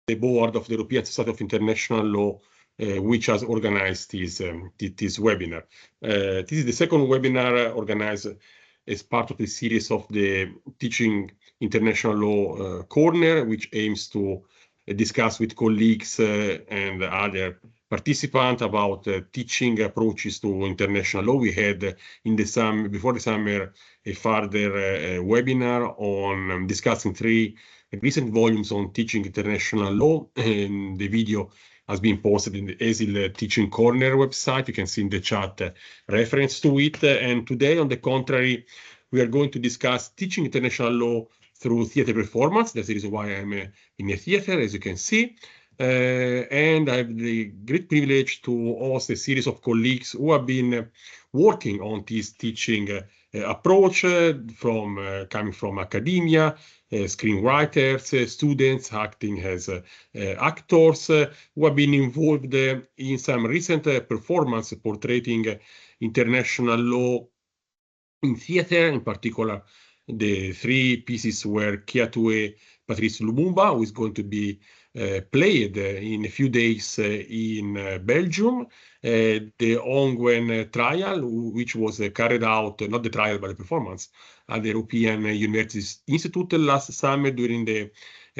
the board of the European Society of International Law, which has organized this webinar. This is the second webinar organized as part of the series of the Teaching International Law Corner, which aims to discuss with colleagues and other participants about teaching approaches to international law. We had before the summer a further webinar on discussing 3 recent volumes on teaching international law, and the video has been posted in the ESIL Teaching Corner website. You can see in the chat reference to it. And today, on the contrary, we are going to discuss teaching international law through theater performance. That's the reason why I'm in a theater, as you can see. And I have the great privilege to host a series of colleagues who have been working on this teaching approach, coming from academia, screenwriters, students acting as actors, who have been involved in some recent performance portraying international law in theater. In particular, the 3 pieces were Kiatue Patrice Lumumba, who is going to be played in a few days in Belgium, the Ongwen Trial, which was carried out, not the trial, but the performance, at the European Universities Institute last summer during the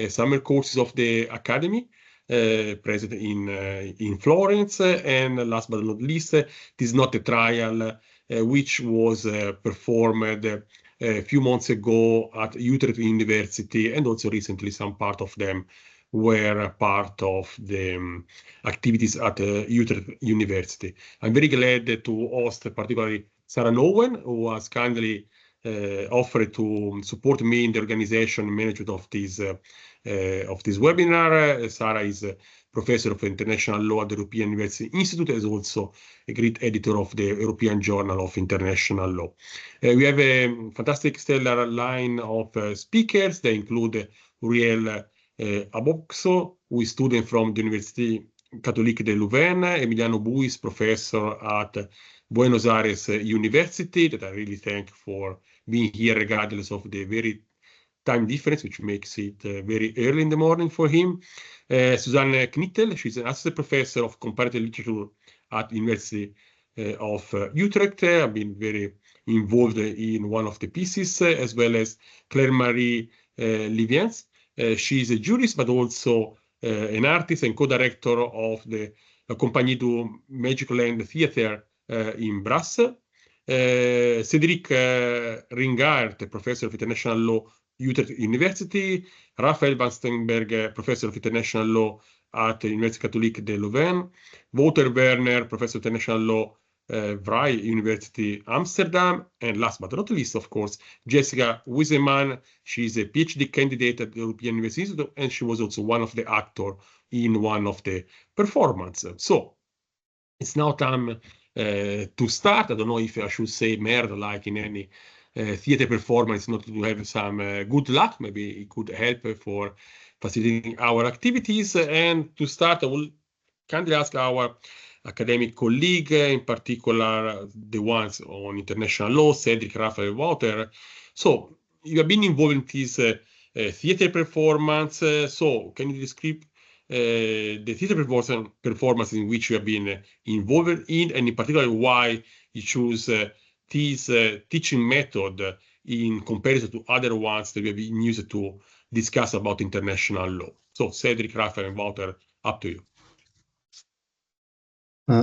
summer courses of the Academy, present in Florence. And last but not least, this is not a trial which was performed a few months ago at Utrecht University, and also recently some part of them were part of the activities at Utrecht University. I'm very glad to host particularly Sarah Nouwen, who has kindly offered to support me in the organization and management of this webinar. Sarah is a professor of international law at the European University Institute, is also a great editor of the European Journal of International Law. We have a fantastic stellar line of speakers. They include Uriel Abogso, who is student from the Universiteit Catholique de Louvain, Emiliano Buis, professor at Buenos Aires University, that I really thank for being here regardless of the very time difference, which makes it very early in the morning for him. Susanne Knittel, she's an assistant professor of comparative literature at University of Utrecht. I've been very involved in one of the pieces, as well as Claire-Marie Lievens. She's a jurist, but also an artist and co-director of the Compagnie du Magic Land Theatre in Brussels. Cedric Ryngaert, professor of international law, Utrecht University. Raphaël van Steenberghe, professor of international law at the Universiteit Catholique de Louvain. Wouter Werner, professor of international law, Vrije University, Amsterdam. And last but not least, of course, Jessica Wiseman. She's a PhD candidate at the European University Institute, and she was also one of the actors in one of the performances. So it's now time to start. I don't know if I should say merde like in any theater performance, not to have some good luck. Maybe it could help for facilitating our activities. And to start, I will kindly ask our academic colleague, in particular the ones on international law, Cedric, Raphaël, Wouter. So you have been involved in this theater performance. So can you describe the theater performance in which you have been involved in, and in particular why you choose this teaching method in comparison to other ones that we have been used to discuss about international law? So Cedric, Raphaël, and Wouter, up to you.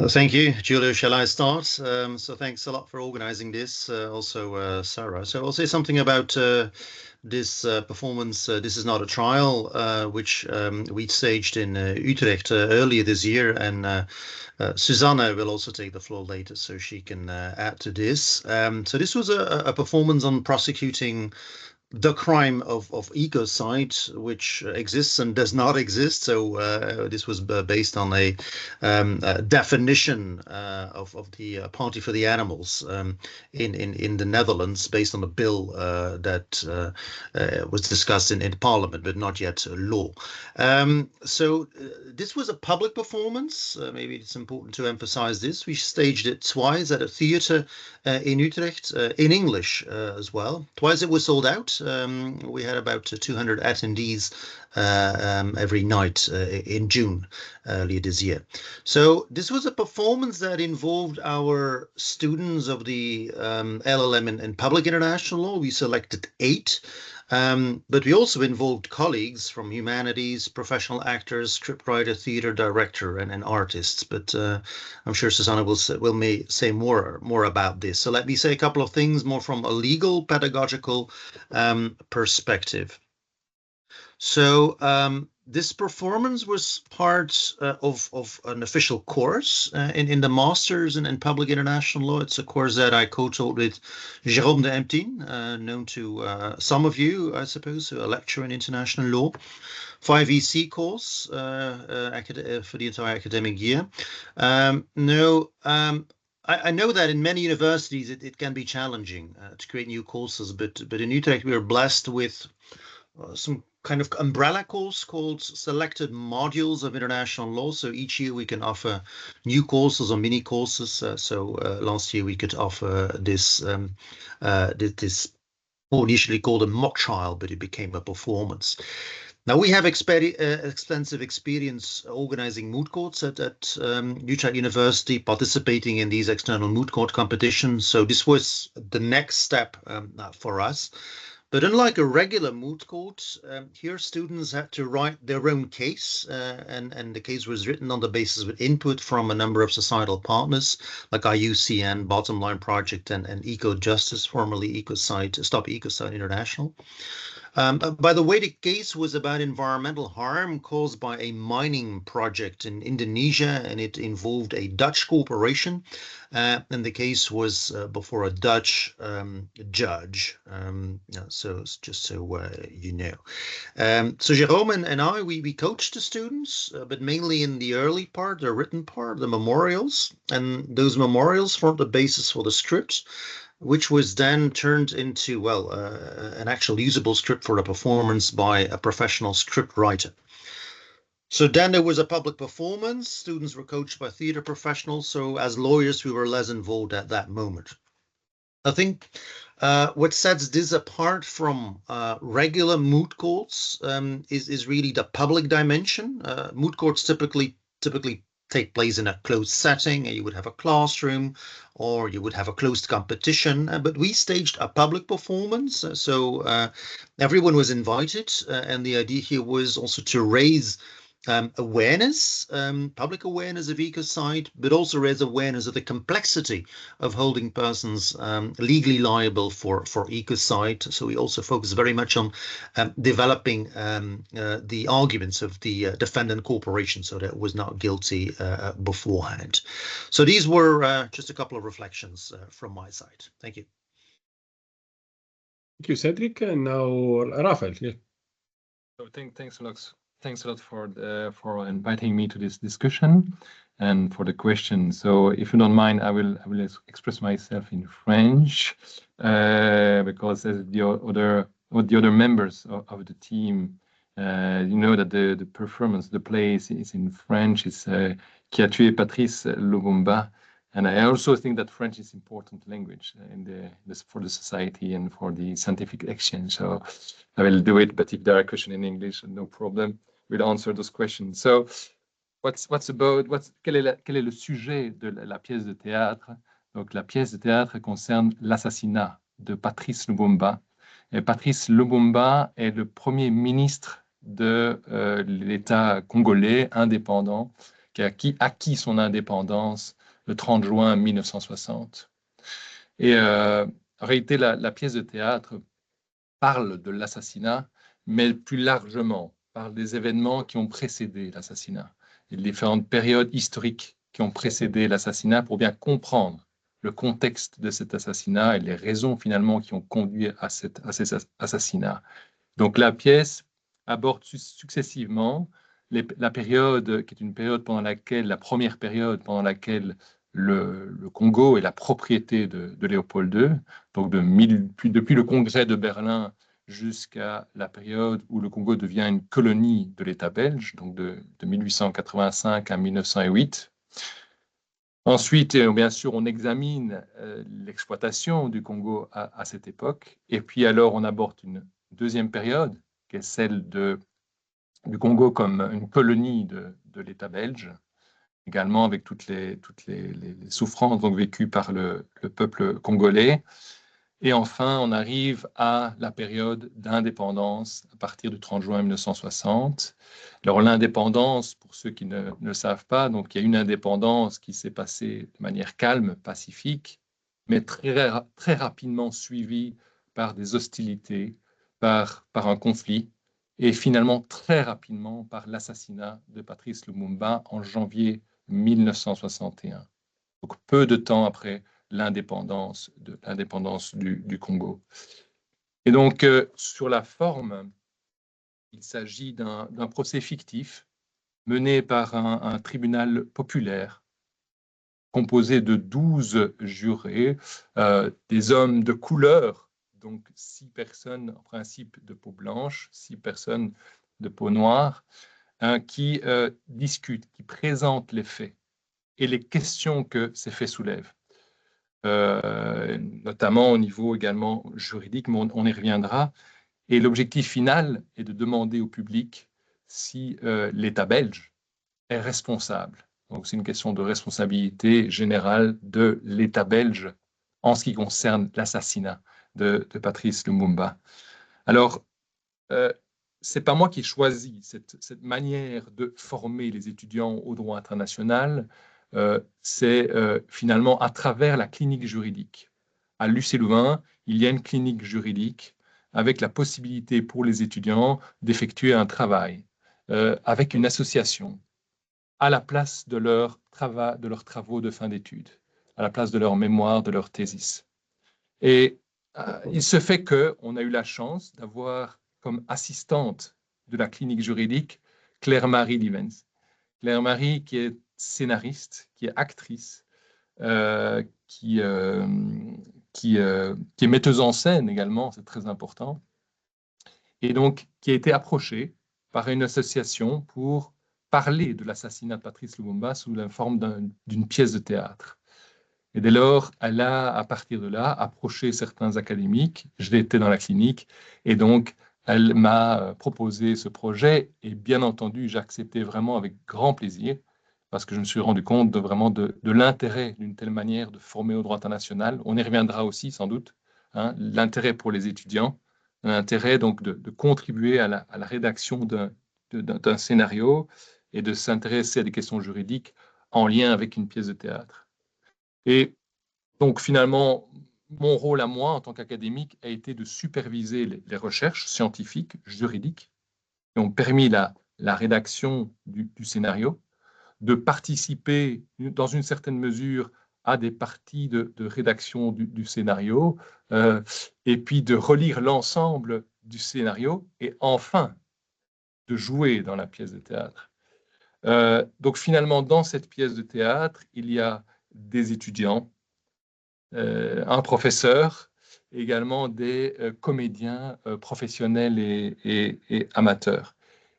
Thank you, Giulio. Shall I start? So thanks a lot for organizing this, also Sarah. So I'll say something about this performance. This is not a trial, which we staged in Utrecht earlier this year, and Susanne will also take the floor later, so she can add to this. So this was a performance on prosecuting the crime of ecocide, which exists and does not exist. So this was based on a definition of the Party for the Animals in the Netherlands, based on a bill that was discussed in Parliament, but not yet law. So this was a public performance. Maybe it's important to emphasize this. We staged it twice at a theatre in Utrecht, in English as well. Twice it was sold out. night. We had about 200 attendees every night in June earlier this year. So this was a performance that involved our students of the LLM and Public International Law. We selected 8. But we also involved colleagues from humanities, professional actors, scriptwriter, theater director, and artists. But I'm sure Susanne will say more about this. So let me say a couple of things more from a legal pedagogical perspective. So this performance was part of an official course in the Masters in Public International Law. It's a course that I co-taught with Jérôme de Hemtien, known to some of you, I suppose, a lecturer in international law. 5 EC course for the entire academic year. I know that in many universities it can be challenging to create new courses, but in Utrecht we are blessed with some kind of umbrella course called Selected Modules of International Law. So each year we can offer new courses or mini courses. Last year we could offer this initially called a mock trial, but it became a performance. Now we have extensive experience organizing moot courts at Utrecht University, participating in these external moot court competitions. So this was the next step for us. But unlike a regular moot court, here students had to write their own case, and the case was written on the basis with input from a number of societal partners like IUCN, Bottom Line Project, and Eco Justice, formerly Stop Ecocide International. By the way, the case was about environmental harm caused by a mining project in Indonesia, and it involved a Dutch corporation, and the case was before a Dutch judge. So just so you know. So Jérôme and I, we coached the students, but mainly in the early part, the written part, the memorials, and those memorials formed the basis for the script, which was then turned into, an actual usable script for a performance by a professional script writer. So then there was a public performance. Students were coached by theater professionals. So as lawyers, we were less involved at that moment. I think what sets this apart from regular moot courts is really the public dimension. Moot courts typically take place in a closed setting, and you would have a classroom or you would have a closed competition, but we staged a public performance, so everyone was invited, and the idea here was also to raise awareness, public awareness of ecocide, but also raise awareness of the complexity of holding persons legally liable for ecocide. So we also focus very much on developing the arguments of the defendant corporation, so that it was not guilty beforehand. So these were just a couple of reflections from my side. Thank you. Thank you, Cedric. And now Raphaël. Yeah. So thanks a lot. Thanks a lot for inviting me to this discussion and for the question. So if you don't mind, I will express myself in French because as the other members of the team, you know that the performance, the play is in French. It's Qui a tué Patrice Lumumba, and I also think that French is important language for the society and for the scientific exchange. So I will do it, but if there are questions in English, no problem. We'll answer those questions. So, quel est le sujet de la pièce de théâtre? Donc, la pièce de théâtre concerne l'assassinat de Patrice Lumumba. Et Patrice Lumumba est le premier ministre de l'État congolais indépendant qui a acquis son indépendance le 30 juin 1960. Et en réalité, la pièce de théâtre parle de l'assassinat, mais plus largement parle des événements qui ont précédé l'assassinat, et les différentes périodes historiques qui ont précédé l'assassinat pour bien comprendre le contexte de cet assassinat et les raisons finalement qui ont conduit à cet assassinat. Donc la pièce aborde successivement la période qui est une période pendant laquelle, la première période pendant laquelle le Congo est la propriété de Léopold II, donc depuis le congrès de Berlin jusqu'à la période où le Congo devient une colonie de l'État belge, donc de 1885 à 1908. Ensuite, bien sûr, on examine l'exploitation du Congo à cette époque. Et puis alors, on aborde une deuxième période, qui est celle du Congo comme une colonie de l'État belge, également avec toutes les souffrances donc, vécues par le peuple congolais. Et enfin, on arrive à la période d'indépendance à partir du 30 juin 1960. Alors l'indépendance, pour ceux qui ne le savent pas, donc il y a une indépendance qui s'est passée de manière calme, pacifique, mais très rapidement suivie par des hostilités, par un conflit, et finalement très rapidement par l'assassinat de Patrice Lumumba en janvier 1961. Donc peu de temps après l'indépendance du Congo. Et donc, sur la forme, il s'agit d'un procès fictif mené par un tribunal populaire composé de 12 jurés, des hommes de couleur, donc 6 personnes en principe de peau blanche, 6 personnes de peau noire, qui discutent, qui présentent les faits et les questions que ces faits soulèvent. Notamment au niveau également juridique, mais on y reviendra. Et l'objectif final est de demander au public si l'État belge est responsable. Donc c'est une question de responsabilité générale de l'État belge en ce qui concerne l'assassinat de Patrice Lumumba. Alors, c'est pas moi qui choisis cette manière de former les étudiants au droit international. C'est finalement à travers la clinique juridique. À Louvain, il y a une clinique juridique avec la possibilité pour les étudiants d'effectuer un travail avec une association à la place de leurs travaux de fin d'études, à la place de leur mémoire, de leur thèse. Et il se fait qu'on a eu la chance d'avoir comme assistante de la clinique juridique Claire-Marie Lievens. Claire-Marie qui est scénariste, qui est actrice, qui est metteuse en scène également, c'est très important, et donc qui a été approchée par une association pour parler de l'assassinat de Patrice Lumumba sous la forme d'une pièce de théâtre. Et dès lors, elle a, à partir de là, approché certains académiques. Je l'ai été dans la clinique, et donc elle m'a proposé ce projet, et bien entendu, j'ai accepté vraiment avec grand plaisir, parce que je me suis rendu compte de l'intérêt d'une telle manière de former au droit international. On y reviendra aussi, sans doute, hein, l'intérêt pour les étudiants, l'intérêt donc de contribuer à la rédaction d'un scénario et de s'intéresser à des questions juridiques en lien avec une pièce de théâtre. Et donc finalement, mon rôle à moi en tant qu'académique a été de superviser les recherches scientifiques, juridiques, qui ont permis la rédaction du scénario, de participer dans une certaine mesure à des parties de rédaction du scénario, et puis de relire l'ensemble du scénario, et enfin de jouer dans la pièce de théâtre. Donc finalement, dans cette pièce de théâtre, il y a des étudiants, un professeur, également des comédiens professionnels et amateurs.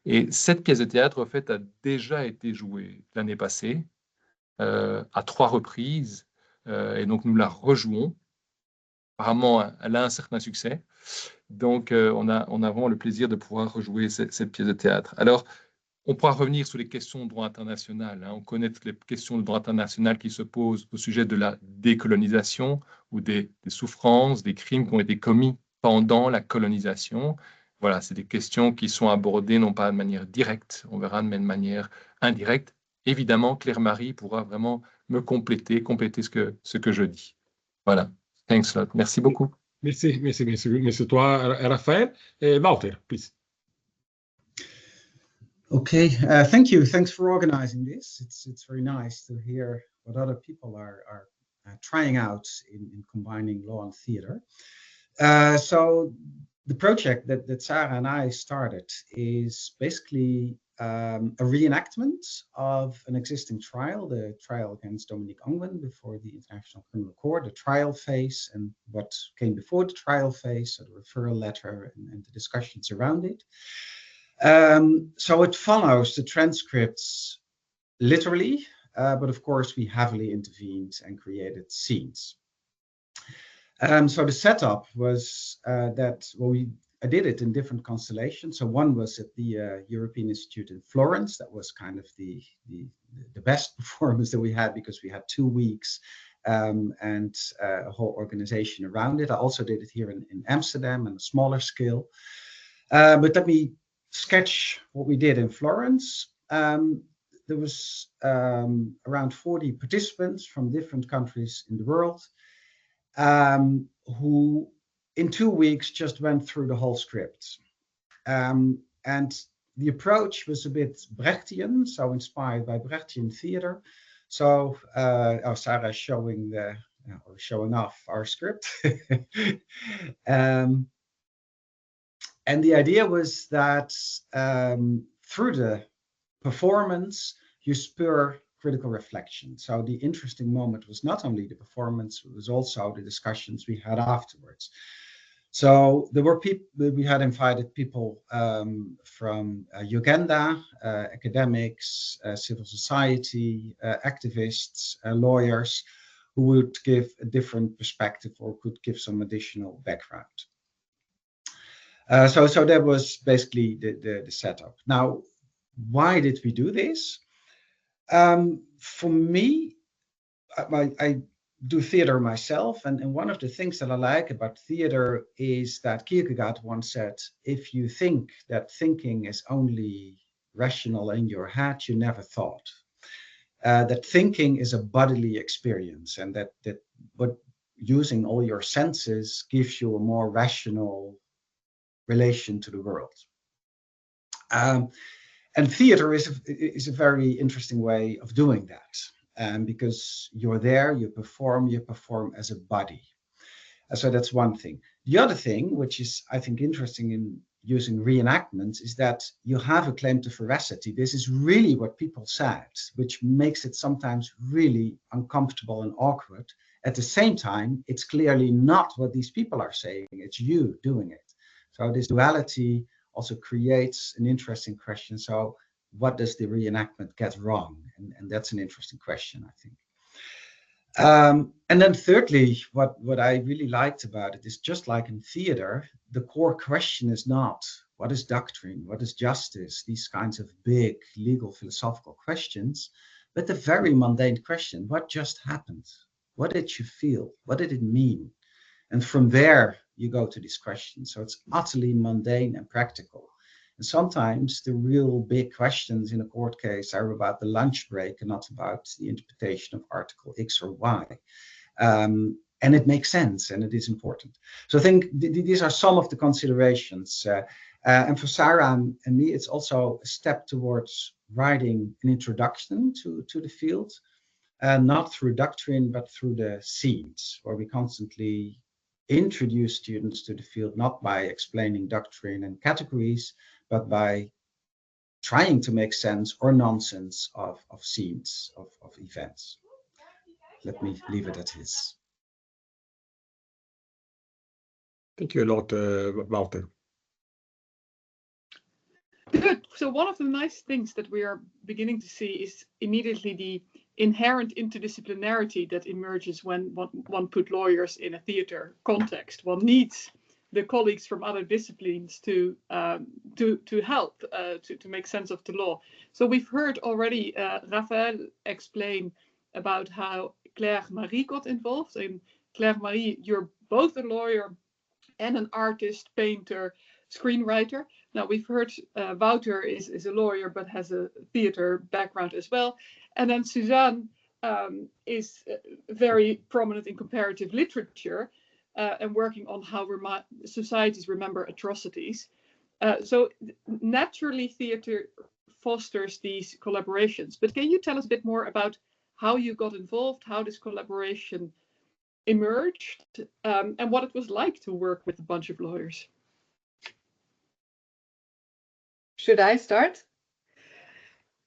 Et cette pièce de théâtre, en fait, a déjà été jouée l'année passée, à 3 reprises, et donc nous la rejouons. Apparemment, elle a un certain succès. Donc, on a vraiment le plaisir de pouvoir rejouer cette pièce de théâtre. Alors, on pourra revenir sur les questions de droit international. On connaît toutes les questions de droit international qui se posent au sujet de la décolonisation ou des souffrances, des crimes qui ont été commis pendant la colonisation. Voilà, c'est des questions qui sont abordées non pas de manière directe, on verra, mais de manière indirecte. Évidemment, Claire-Marie pourra vraiment me compléter ce que je dis. Voilà. Thanks a lot. Merci beaucoup. Merci toi, Raphaël. Wouter, please. Okay, thank you. Thanks for organizing this. It's very nice to hear what other people are trying out in combining law and theater. So the project that Sarah and I started is basically a reenactment of an existing trial, the trial against Dominique Ongwen before the International Criminal Court, the trial phase and what came before the trial phase, so the referral letter and the discussions around it. So it follows the transcripts literally. but of course we heavily intervened and created scenes. So the setup was that, well, I did it in different constellations. So one was at the European Institute in Florence. That was kind of the best performance that we had, because we had 2 weeks and a whole organization around it. I also did it here in Amsterdam on a smaller scale. But let me sketch what we did in Florence. There was around 40 participants from different countries in the world, who in 2 weeks just went through the whole script. And the approach was a bit Brechtian, so inspired by Brechtian theater. So Sarah is showing showing off our script. And the idea was that through the performance, you spur critical reflection. So the interesting moment was not only the performance, it was also the discussions we had afterwards. So there were people, we had invited people from Uganda, academics, civil society, activists, lawyers, who would give a different perspective or could give some additional background. So that was basically the setup. Now, why did we do this? For me, I do theater myself, and one of the things that I like about theater is that Kierkegaard once said, if you think that thinking is only rational in your head, you never thought. That thinking is a bodily experience, and that but using all your senses gives you a more rational relation to the world. And theater is a very interesting way of doing that, because you're there, you perform as a body. So that's one thing. The other thing, which is, I think, interesting in using reenactments, is that you have a claim to veracity. This is really what people said, which makes it sometimes really uncomfortable and awkward. At the same time, it's clearly not what these people are saying, it's you doing it. So this duality also creates an interesting question. So what does the reenactment get wrong? And that's an interesting question, I think. And then thirdly, what I really liked about it is, just like in theater, the core question is not what is doctrine, what is justice, these kinds of big legal philosophical questions, but the very mundane question, what just happened? What did you feel? What did it mean? And from there, you go to these questions. So it's utterly mundane and practical. And sometimes the real big questions in a court case are about the lunch break and not about the interpretation of Article X or Y. And it makes sense and it is important. So I think these are some of the considerations. And for Sarah and me, it's also a step towards writing an introduction to the field, not through doctrine, but through the scenes, where we constantly introduce students to the field, not by explaining doctrine and categories, but by trying to make sense or nonsense of scenes, of events. Let me leave it at this. Thank you a lot, Wouter. Good. So one of the nice things that we are beginning to see is immediately the inherent interdisciplinarity that emerges when one put lawyers in a theater context. One needs the colleagues from other disciplines to help to make sense of the law. So we've heard already Raphaël explain about how Claire-Marie got involved. And Claire-Marie, you're both a lawyer and an artist, painter, screenwriter. Now we've heard Wouter is a lawyer but has a theater background as well. And then Susanne is very prominent in comparative literature and working on how societies remember atrocities. So naturally theater fosters these collaborations. But can you tell us a bit more about how you got involved, how this collaboration emerged, and what it was like to work with a bunch of lawyers? Should I start?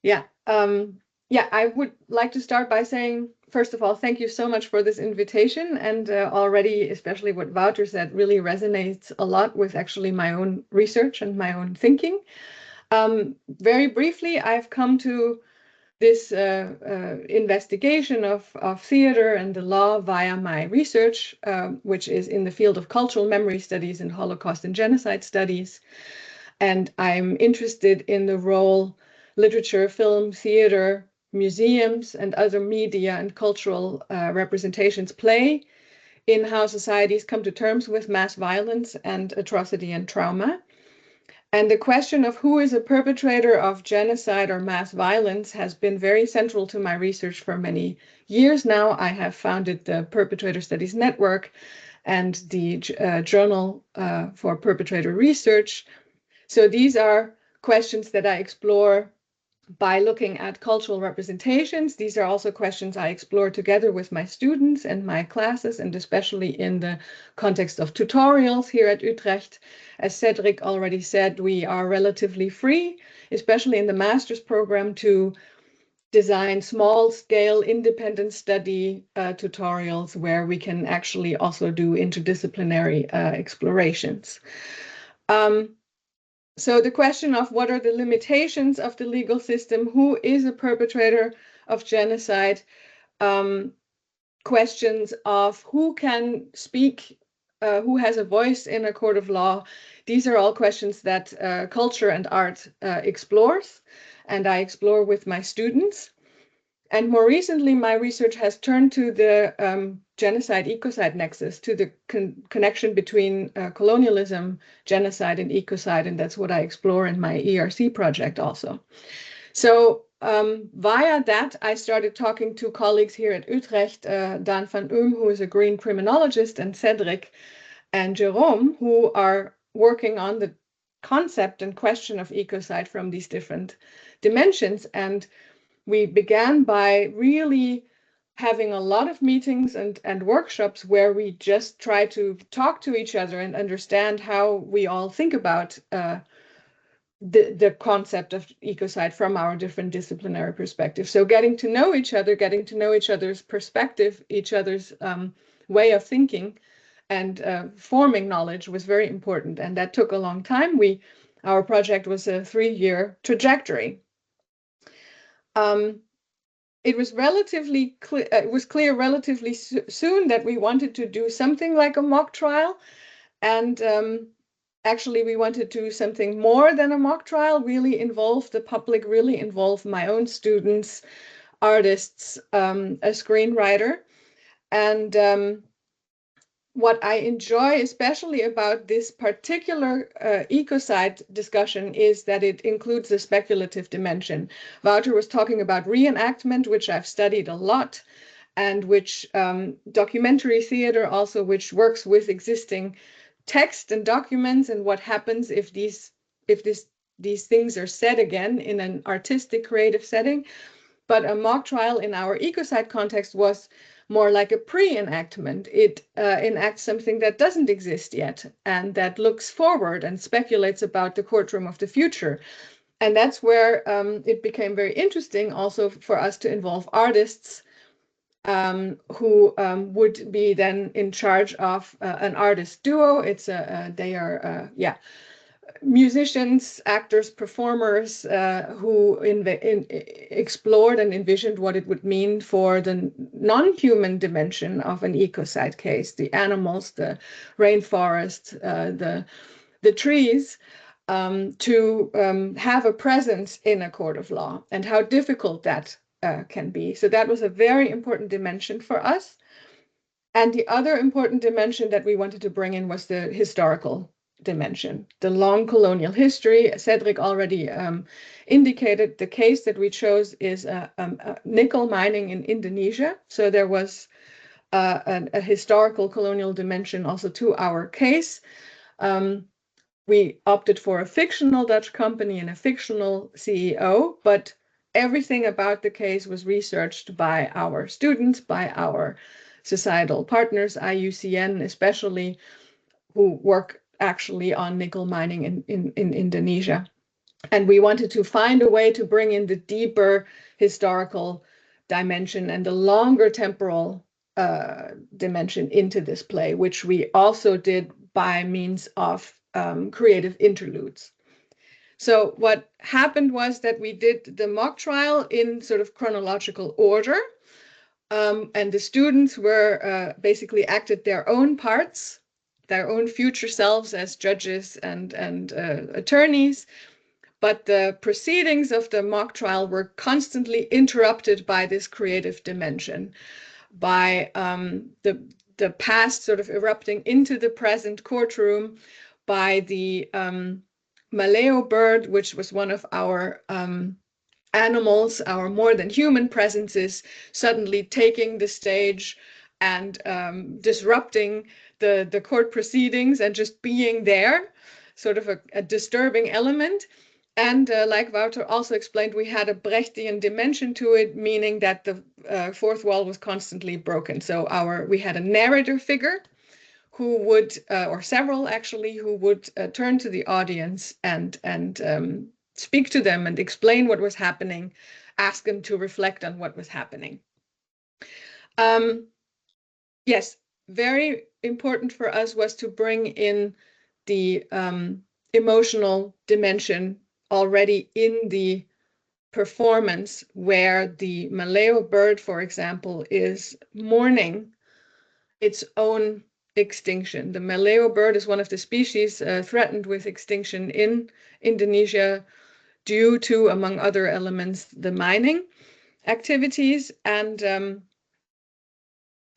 Yeah. I would like to start by saying, first of all, thank you so much for this invitation. And already, especially what Wouter said, really resonates a lot with actually my own research and my own thinking. Very briefly, I've come to this investigation of theater and the law via my research, which is in the field of cultural memory studies and Holocaust and genocide studies. And I'm interested in the role literature, film, theater, museums, and other media and cultural representations play in how societies come to terms with mass violence and atrocity and trauma. And the question of who is a perpetrator of genocide or mass violence has been very central to my research for many years now. I have founded the Perpetrator Studies Network and the Journal for Perpetrator Research. So these are questions that I explore by looking at cultural representations. These are also questions I explore together with my students and my classes, and especially in the context of tutorials here at Utrecht. As Cedric already said, we are relatively free, especially in the master's program, to design small-scale independent study tutorials where we can actually also do interdisciplinary explorations. So the question of what are the limitations of the legal system, who is a perpetrator of genocide, questions of who can speak, who has a voice in a court of law, these are all questions that culture and art explores, and I explore with my students. And more recently, my research has turned to the genocide-ecocide nexus, to the connection between colonialism, genocide, and ecocide, and that's what I explore in my ERC project also. So via that, I started talking to colleagues here at Utrecht, Daan van Oom, who is a green criminologist, and Cedric and Jerome, who are working on the concept and question of ecocide from these different dimensions. And we began by really having a lot of meetings and workshops where we just try to talk to each other and understand how we all think about the concept of ecocide from our different disciplinary perspectives. So getting to know each other, getting to know each other's perspective, each other's way of thinking, and forming knowledge was very important. And that took a long time. Our project was a 3-year trajectory. It was relatively clear. It was clear relatively soon that we wanted to do something like a mock trial, and actually we wanted to do something more than a mock trial. Really involve the public. Really involve my own students, artists, a screenwriter, and what I enjoy especially about this particular ecocide discussion is that it includes a speculative dimension. Wouter was talking about reenactment, which I've studied a lot, and which documentary theater also, which works with existing text and documents, and what happens if these things are said again in an artistic, creative setting. But a mock trial in our ecocide context was more like a pre-enactment. It enacts something that doesn't exist yet and that looks forward and speculates about the courtroom of the future. And that's where it became very interesting also for us to involve artists who would be then in charge of an artist duo. They are musicians, actors, performers who explored and envisioned what it would mean for the non-human dimension of an ecocide case, the animals, the rainforest, the trees, to have a presence in a court of law, and how difficult that can be. So that was a very important dimension for us. And the other important dimension that we wanted to bring in was the historical dimension, the long colonial history. Cedric already indicated the case that we chose is nickel mining in Indonesia. So there was a historical colonial dimension also to our case. We opted for a fictional Dutch company and a fictional CEO, but everything about the case was researched by our students, by our societal partners, IUCN especially, who work actually on nickel mining in Indonesia. And we wanted to find a way to bring in the deeper historical dimension and the longer temporal dimension into this play, which we also did by means of creative interludes. So what happened was that we did the mock trial in sort of chronological order. And the students were basically acted their own parts, their own future selves as judges and attorneys. But the proceedings of the mock trial were constantly interrupted by this creative dimension, by the past sort of erupting into the present courtroom, by the Maleo bird, which was one of our animals, our more than human presences, suddenly taking the stage and disrupting the court proceedings and just being there, sort of a disturbing element. And like Wouter also explained, we had a Brechtian dimension to it, meaning that the fourth wall was constantly broken. So we had a narrator figure who would, or several actually, who would turn to the audience and speak to them and explain what was happening, ask them to reflect on what was happening. Yes, very important for us was to bring in the emotional dimension already in the performance, where the Maleo bird, for example, is mourning its own extinction. The Maleo bird is one of the species threatened with extinction in Indonesia due to, among other elements, the mining activities. And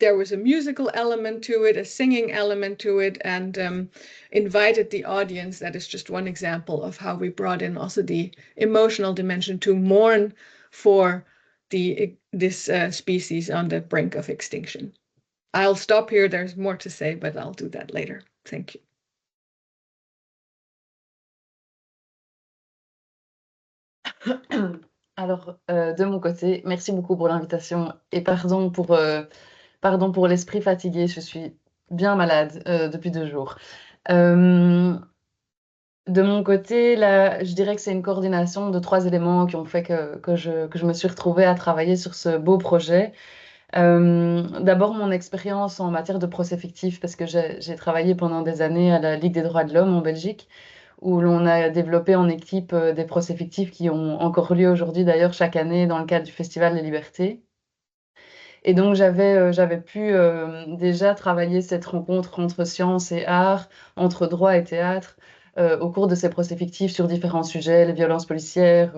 there was a musical element to it, a singing element to it, and invited the audience. That is just one example of how we brought in also the emotional dimension to mourn for this species on the brink of extinction. I'll stop here. There's more to say, but I'll do that later. Thank you. Alors, de mon côté, merci beaucoup pour l'invitation et pardon pour l'esprit fatigué. Je suis bien malade depuis 2 jours. De mon côté, là, je dirais que c'est une coordination de 3 éléments qui ont fait que je me suis retrouvée à travailler sur ce beau projet. D'abord, mon expérience en matière de procès fictifs, parce que j'ai travaillé pendant des années à la Ligue des droits de l'homme en Belgique, où l'on a développé en équipe des procès fictifs qui ont encore lieu aujourd'hui, d'ailleurs, chaque année dans le cadre du Festival des Libertés. Et donc, j'avais pu déjà travailler cette rencontre entre sciences et art, entre droit et théâtre, au cours de ces procès fictifs sur différents sujets, les violences policières,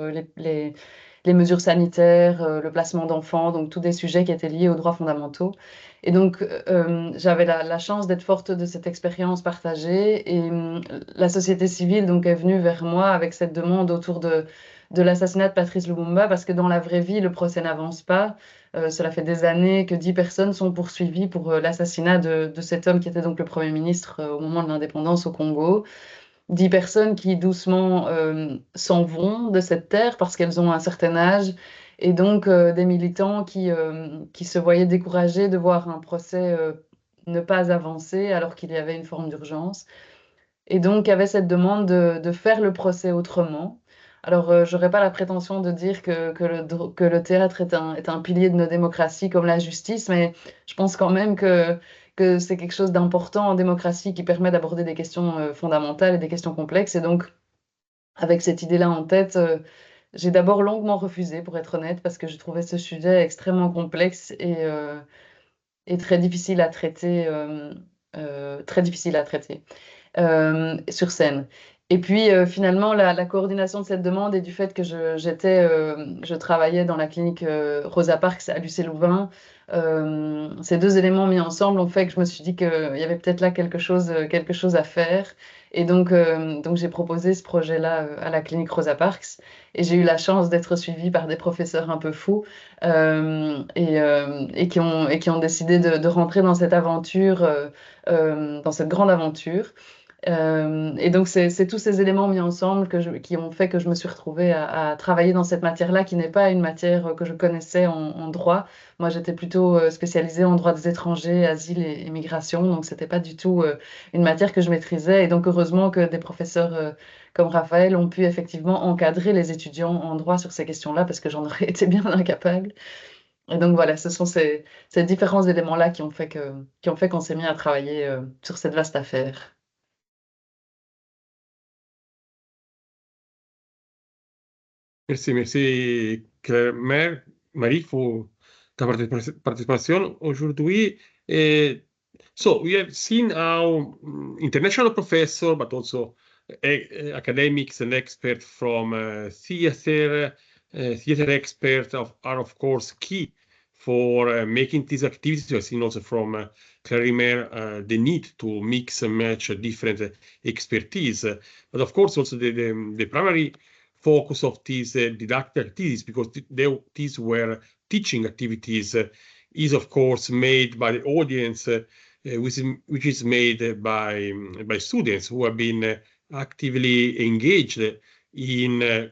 les mesures sanitaires, le placement d'enfants, donc tous des sujets qui étaient liés aux droits fondamentaux. Et donc, j'avais la chance d'être forte de cette expérience partagée, et la société civile donc est venue vers moi avec cette demande autour de l'assassinat de Patrice Lumumba, parce que dans la vraie vie, le procès n'avance pas. Cela fait des années que 10 personnes sont poursuivies pour l'assassinat de cet homme qui était donc le Premier ministre au moment de l'indépendance au Congo. 10 personnes qui doucement s'en vont de cette terre parce qu'elles ont un certain âge, et donc des militants qui se voyaient découragés de voir un procès ne pas avancer alors qu'il y avait une forme d'urgence, et donc avait cette demande de faire le procès autrement. Alors, j'aurais pas la prétention de dire que le théâtre est un pilier de nos démocraties comme la justice, mais je pense quand même que c'est quelque chose d'important en démocratie qui permet d'aborder des questions fondamentales et des questions complexes. Et donc, avec cette idée-là en tête, j'ai d'abord longuement refusé, pour être honnête, parce que je trouvais ce sujet extrêmement complexe et très difficile à traiter, sur scène. Et puis finalement, la coordination de cette demande et du fait que je travaillais dans la clinique Rosa Parks à Louvain, ces 2 éléments mis ensemble ont fait que je me suis dit qu'il y avait peut-être là quelque chose à faire. Et donc j'ai proposé ce projet-là à la clinique Rosa Parks, et j'ai eu la chance d'être suivie par des professeurs un peu fous et qui ont décidé de rentrer dans cette aventure, dans cette grande aventure. Et donc, c'est tous ces éléments mis ensemble qui ont fait que je me suis retrouvée à travailler dans cette matière-là, qui n'est pas une matière que je connaissais en droit. Moi, j'étais plutôt spécialisée en droit des étrangers, asile et migration, donc c'était pas du tout une matière que je maîtrisais. Et donc, heureusement que des professeurs comme Raphaël ont pu effectivement encadrer les étudiants en droit sur ces questions-là, parce que j'en aurais été bien incapable. Et donc voilà, ce sont ces différents éléments-là qui ont fait qu'on s'est mis à travailler sur cette vaste affaire. Merci Claire, Marie, pour ta participation aujourd'hui. So we have seen how international professor, but also academics and experts from theater experts are of course key for making these activities. We have seen also from Claire the need to mix and match different expertise, but of course also the primary focus of these didactic activities, because these were teaching activities, is of course made by the audience, which is made by students who have been actively engaged in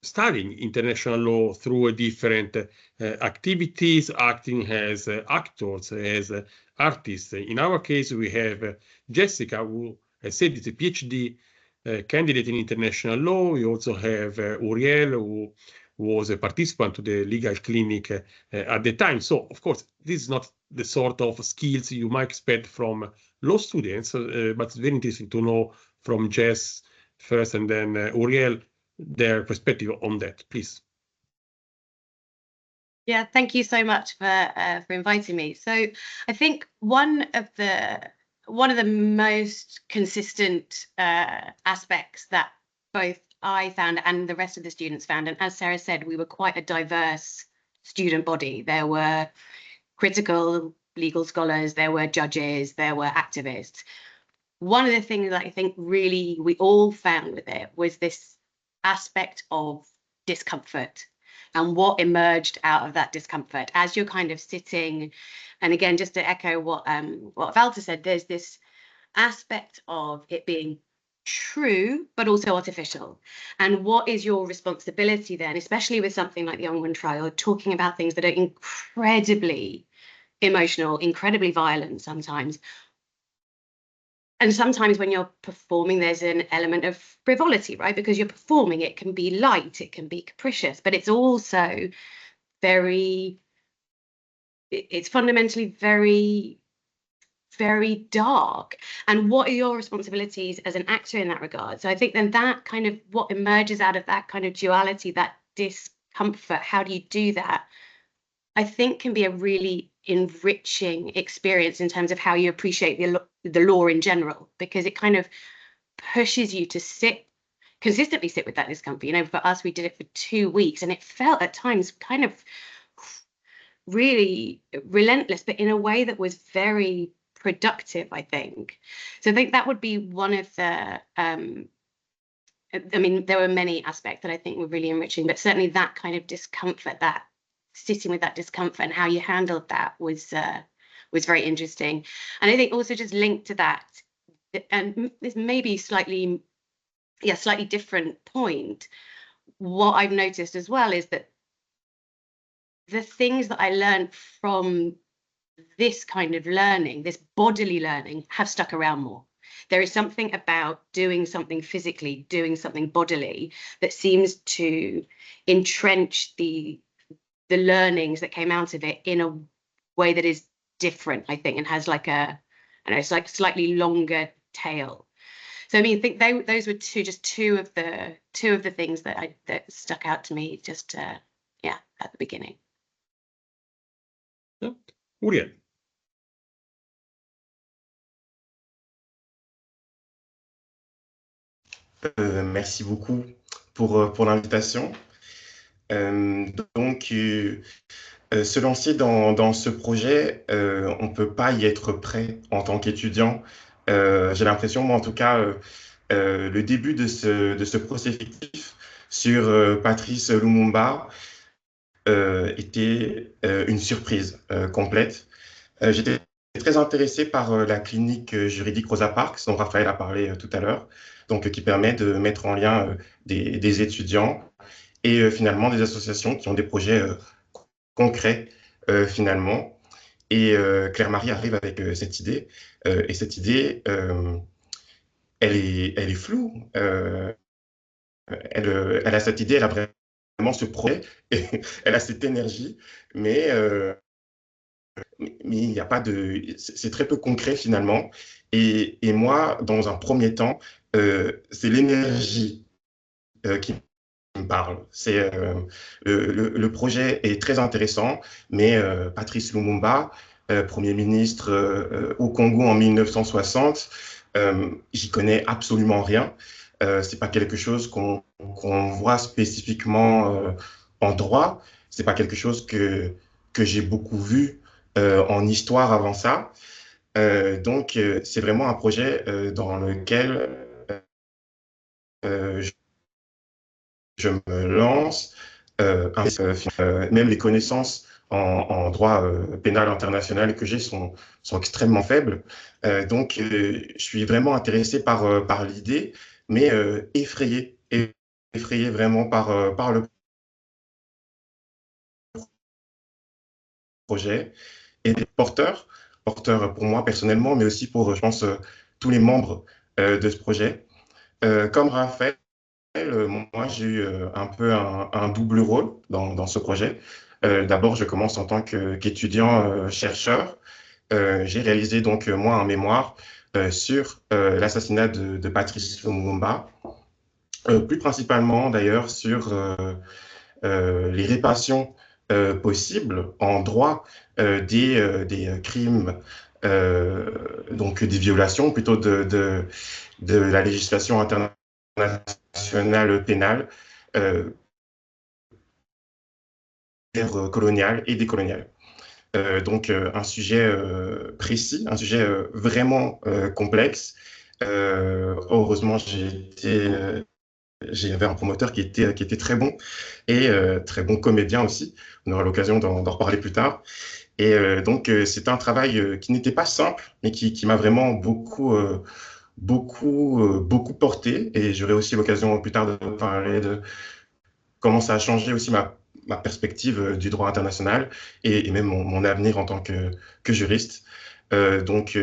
studying international law through different activities, acting as actors, as artists. In our case, we have Jessica, who has said is a PhD candidate in international law. We also have Uriel, who was a participant to the legal clinic at the time. So, of course, this is not the sort of skills you might expect from law students, but it's very interesting to know from Jess first and then Uriel, their perspective on that, please. Yeah, thank you so much for inviting me. So I think one of the most consistent aspects that both I found and the rest of the students found, and as Sarah said, we were quite a diverse student body. There were critical legal scholars, there were judges, there were activists. One of the things that I think really we all found with it was this aspect of discomfort and what emerged out of that discomfort as you're kind of sitting. And again, just to echo what Wouter said, there's this aspect of it being true, but also artificial. And what is your responsibility then, especially with something like the Ongwen Trial, talking about things that are incredibly emotional, incredibly violent sometimes. And sometimes when you're performing, there's an element of frivolity, right? Because you're performing, it can be light, it can be capricious, but it's also it's fundamentally very, very dark. And what are your responsibilities as an actor in that regard? So I think then that kind of what emerges out of that kind of duality, that discomfort, how do you do that? I think can be a really enriching experience in terms of how you appreciate the law in general, because it kind of pushes you to consistently sit with that discomfort. You know, for us, we did it for 2 weeks and it felt at times kind of really relentless, but in a way that was very productive, I think. So I think that would be one of the, I mean, there were many aspects that I think were really enriching, but certainly that kind of discomfort, that sitting with that discomfort and how you handled that was very interesting. And I think also just linked to that, and this may be slightly different point, what I've noticed as well is that the things that I learned from this kind of learning, this bodily learning, have stuck around more. There is something about doing something physically, doing something bodily, that seems to entrench the learnings that came out of it in a way that is different, I think, and has like a, I don't know, it's like slightly longer tail. So I mean, I think those were two of the things that stuck out to me just at the beginning. Yeah. Uriel. Merci beaucoup pour l'invitation. Donc, se lancer dans ce projet, on ne peut pas y être prêt en tant qu'étudiant. J'ai l'impression, moi en tout cas, le début de ce processus sur Patrice Lumumba était une surprise complète. J'étais très intéressé par la clinique juridique Rosa Parks, dont Raphaël a parlé tout à l'heure, donc qui permet de mettre en lien des étudiants et finalement des associations qui ont des projets concrets finalement. Et Claire-Marie arrive avec cette idée, et cette idée, elle est floue. Elle a cette idée, elle a vraiment ce projet, et elle a cette énergie, mais il n'y a pas de... C'est très peu concret finalement. Et moi, dans un premier temps, c'est l'énergie qui me parle. Le projet est très intéressant, mais Patrice Lumumba, Premier ministre au Congo en 1960, j'y connais absolument rien. C'est pas quelque chose qu'on voit spécifiquement en droit. C'est pas quelque chose que j'ai beaucoup vu en histoire avant ça. Donc, c'est vraiment un projet dans lequel je me lance. Même les connaissances en droit pénal international que j'ai sont extrêmement faibles. Donc, je suis vraiment intéressé par l'idée, mais effrayé vraiment par le projet et porteur pour moi personnellement, mais aussi pour, je pense, tous les membres de ce projet. Comme Raphaël, moi, j'ai eu un peu un double rôle dans ce projet. D'abord, je commence en tant qu'étudiant chercheur. J'ai réalisé donc, moi, un mémoire sur l'assassinat de Patrice Lumumba, plus principalement d'ailleurs sur les réparations possibles en droit des crimes, donc des violations plutôt de la législation internationale pénale, coloniale et décoloniale. Donc un sujet précis, un sujet vraiment complexe. Heureusement, j'avais un promoteur qui était très bon et très bon comédien aussi. On aura l'occasion d'en reparler plus tard. Et donc, c'était un travail qui n'était pas simple, mais qui m'a vraiment beaucoup porté. Et j'aurai aussi l'occasion plus tard de parler de comment ça a changé aussi ma perspective du droit international et même mon avenir en tant que juriste. Donc,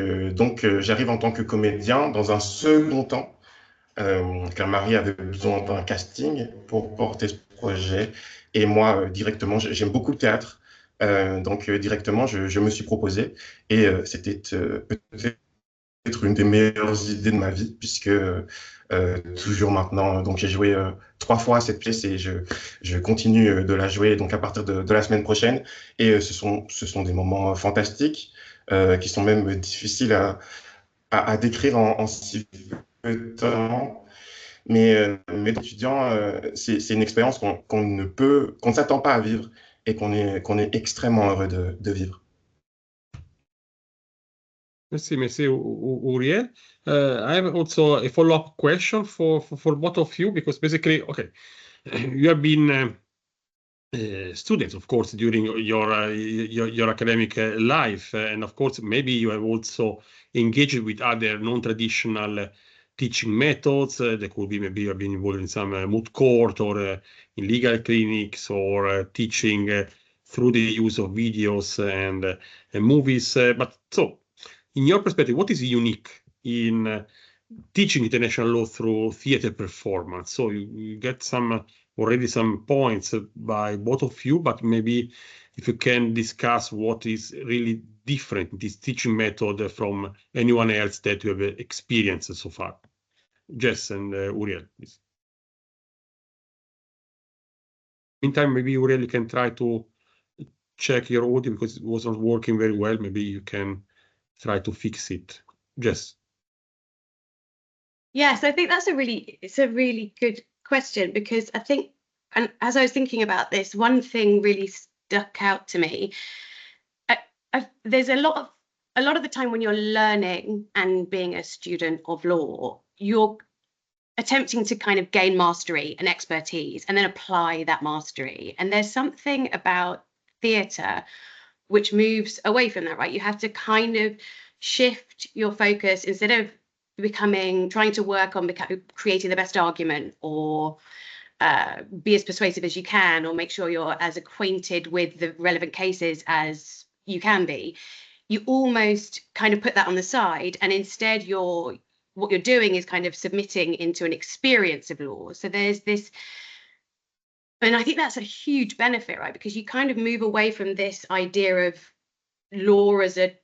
j'arrive en tant que comédien dans un second temps, car Marie avait besoin d'un casting pour porter ce projet. Et moi, directement, j'aime beaucoup le théâtre. Donc, directement, je me suis proposé. Et c'était peut-être une des meilleures idées de ma vie, puisque toujours maintenant, donc j'ai joué 3 fois cette pièce et je continue de la jouer donc à partir de la semaine prochaine. Et ce sont des moments fantastiques qui sont même difficiles à décrire en si peu de temps. Mais étudiant, c'est une expérience qu'on ne s'attend pas à vivre et qu'on est extrêmement heureux de vivre. Merci, Uriel. I have also a follow-up question for both of you, because basically, okay, you have been students, of course, during your academic life, and of course, maybe you have also engaged with other non-traditional teaching methods. There could be maybe you have been involved in some moot court or in legal clinics or teaching through the use of videos and movies. But so, in your perspective, what is unique in teaching international law through theater performance? So you get already some points by both of you, but maybe if you can discuss what is really different in this teaching method from anyone else that you have experienced so far. Jess and Uriel, please. Meantime, maybe Uriel, you can try to check your audio because it wasn't working very well. Maybe you can try to fix it. Jess. Yes, I think it's a really good question, because I think, and as I was thinking about this, one thing really stuck out to me. There's a lot of the time when you're learning and being a student of law, you're attempting to kind of gain mastery and expertise and then apply that mastery. And there's something about theatre which moves away from that, right? You have to kind of shift your focus, instead of trying to work on creating the best argument, or be as persuasive as you can, or make sure you're as acquainted with the relevant cases as you can be. You almost kind of put that on the side, and instead what you're doing is kind of submitting into an experience of law. So there's this, and I think that's a huge benefit, right? Because you kind of move away from this idea of law as a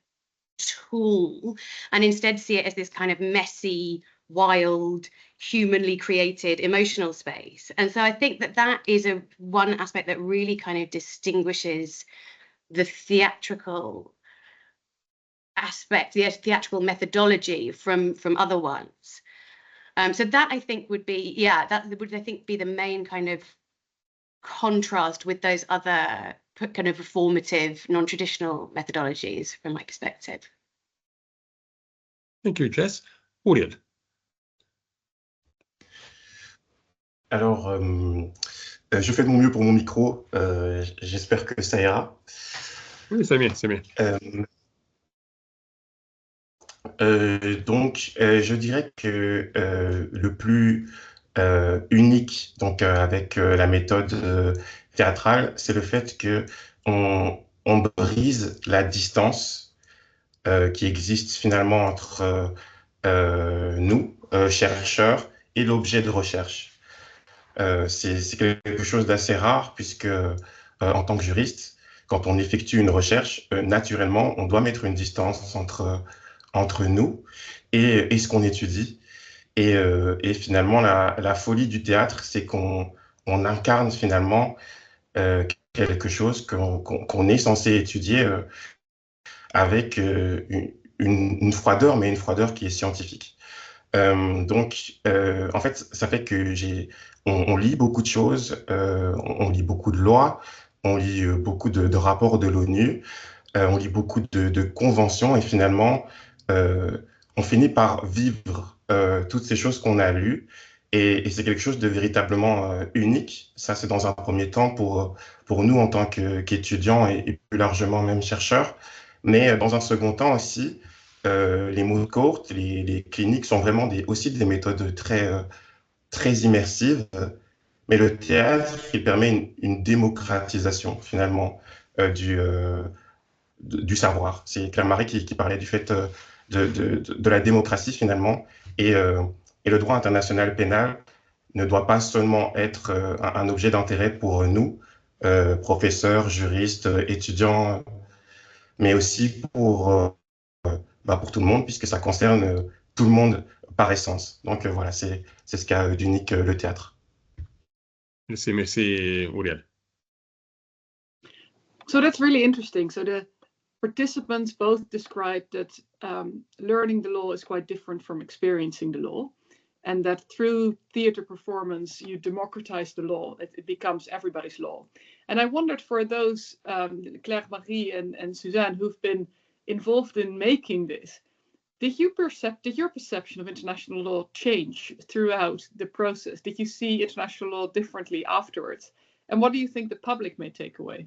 tool and instead see it as this kind of messy wild, humanly created emotional space. And so I think that that is one aspect that really kind of distinguishes the theatrical aspect, the theatrical methodology from other ones. So that I think would be, that would I think be the main kind of contrast with those other kind of reformative, non-traditional methodologies from my perspective. Thank you, Jess. Uriel. Alors, je fais de mon mieux pour mon micro. J'espère que ça ira. Oui, c'est bien, c'est bien. Donc, je dirais que le plus unique donc, avec la méthode théâtrale, c'est le fait que on brise la distance qui existe finalement entre nous, chercheurs, et l'objet de recherche. C'est quelque chose d'assez rare puisque en tant que juriste, quand on effectue une recherche, naturellement, on doit mettre une distance entre nous et ce qu'on étudie. Et finalement, la folie du théâtre, c'est qu'on incarne finalement quelque chose qu'on est censé étudier avec une froideur, mais une froideur qui est scientifique. Donc, en fait, ça fait que on lit beaucoup de choses, on lit beaucoup de lois, on lit beaucoup de rapports de l'ONU, on lit beaucoup de conventions et finalement, on finit par vivre toutes ces choses qu'on a lues et c'est quelque chose de véritablement unique. Ça, c'est dans un premier temps pour nous en tant qu'étudiants et plus largement même chercheurs. Mais dans un second temps aussi, les mots courtes, les cliniques sont vraiment aussi des méthodes très immersives. Mais le théâtre, il permet une démocratisation finalement du savoir. C'est Claire Marie qui parlait du fait de la démocratie finalement. Et le droit international pénal ne doit pas seulement être un objet d'intérêt pour nous, professeurs, juristes, étudiants, mais aussi pour tout le monde, puisque ça concerne tout le monde par essence. Donc voilà, c'est ce qu'a d'unique le théâtre. Merci, Uriel. So that's really interesting. So the participants both described that learning the law is quite different from experiencing the law, and that through theater performance, you democratize the law. It becomes everybody's law. And I wondered for those, Claire Marie and Susanne, who've been involved in making this, did your perception of international law change throughout the process? Did you see international law differently afterwards? And what do you think the public may take away?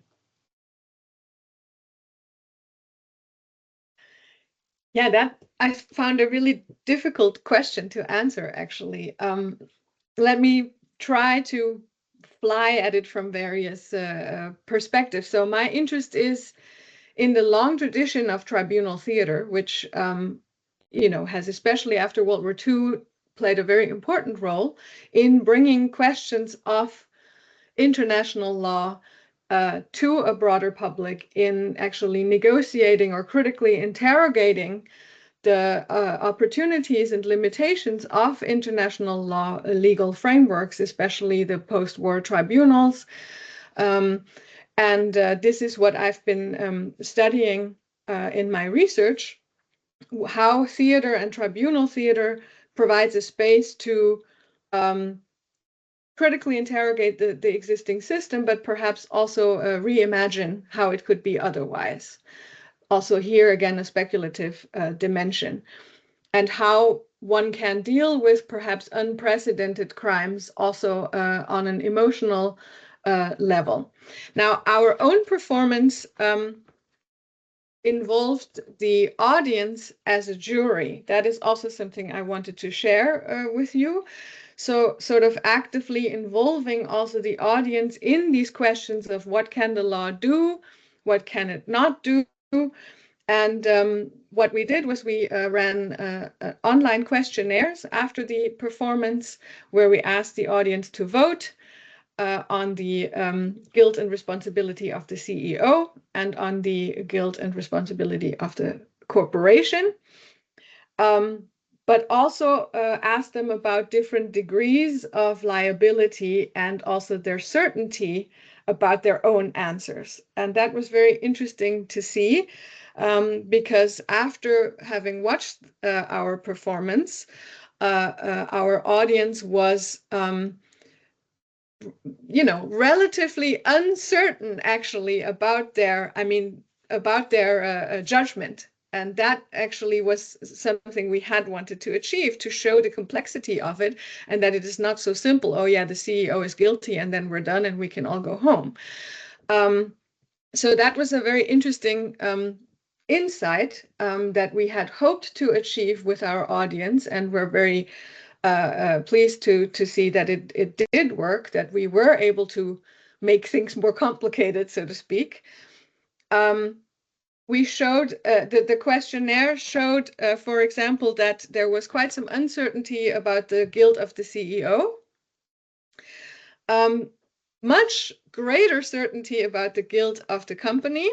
Yeah, that I found a really difficult question to answer, actually. Let me try to fly at it from various perspectives. So my interest is in the long tradition of tribunal theater, which has, especially after World War II, played a very important role in bringing questions of international law to a broader public, in actually negotiating or critically interrogating the opportunities and limitations of international law legal frameworks, especially the post-war tribunals. And this is what I've been studying in my research, how theater and tribunal theater provides a space to critically interrogate the existing system, but perhaps also reimagine how it could be otherwise. Also here, again, a speculative dimension. And how one can deal with perhaps unprecedented crimes also on an emotional level. Now, our own performance involved the audience as a jury. That is also something I wanted to share with you. So sort of actively involving also the audience in these questions of what can the law do, what can it not do. And what we did was we ran online questionnaires after the performance, where we asked the audience to vote on the guilt and responsibility of the CEO and on the guilt and responsibility of the corporation. but also asked them about different degrees of liability and also their certainty about their own answers. And that was very interesting to see, because after having watched our performance, our audience was, relatively uncertain actually about their, judgment. And that actually was something we had wanted to achieve, to show the complexity of it and that it is not so simple. Oh yeah, the CEO is guilty and then we're done and we can all go home. So that was a very interesting insight that we had hoped to achieve with our audience, and we're very pleased to see that it did work, that we were able to make things more complicated, so to speak. We showed the questionnaire showed, for example, that there was quite some uncertainty about the guilt of the CEO. Much greater certainty about the guilt of the company.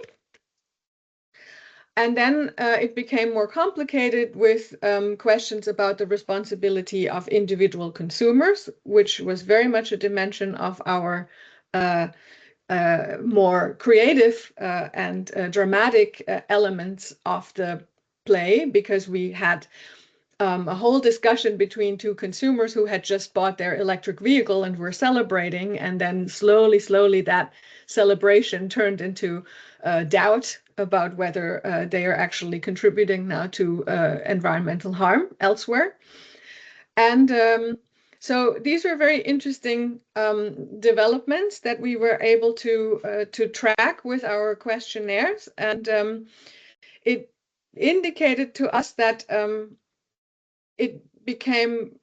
And then it became more complicated with questions about the responsibility of individual consumers, which was very much a dimension of our more creative and dramatic elements of the play, because we had a whole discussion between two consumers who had just bought their electric vehicle and were celebrating, and then slowly that celebration turned into doubt about whether they are actually contributing now to environmental harm elsewhere. And so these were very interesting developments that we were able to track with our questionnaires, and it indicated to us that it became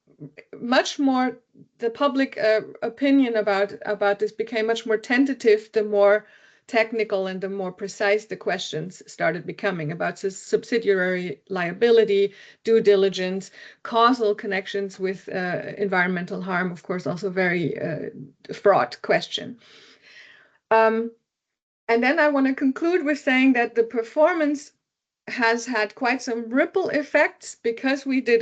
much more, the public opinion about this became much more tentative the more technical and the more precise the questions started becoming about subsidiary liability, due diligence, causal connections with environmental harm, of course, also very fraught question. And then I want to conclude with saying that the performance has had quite some ripple effects, because we did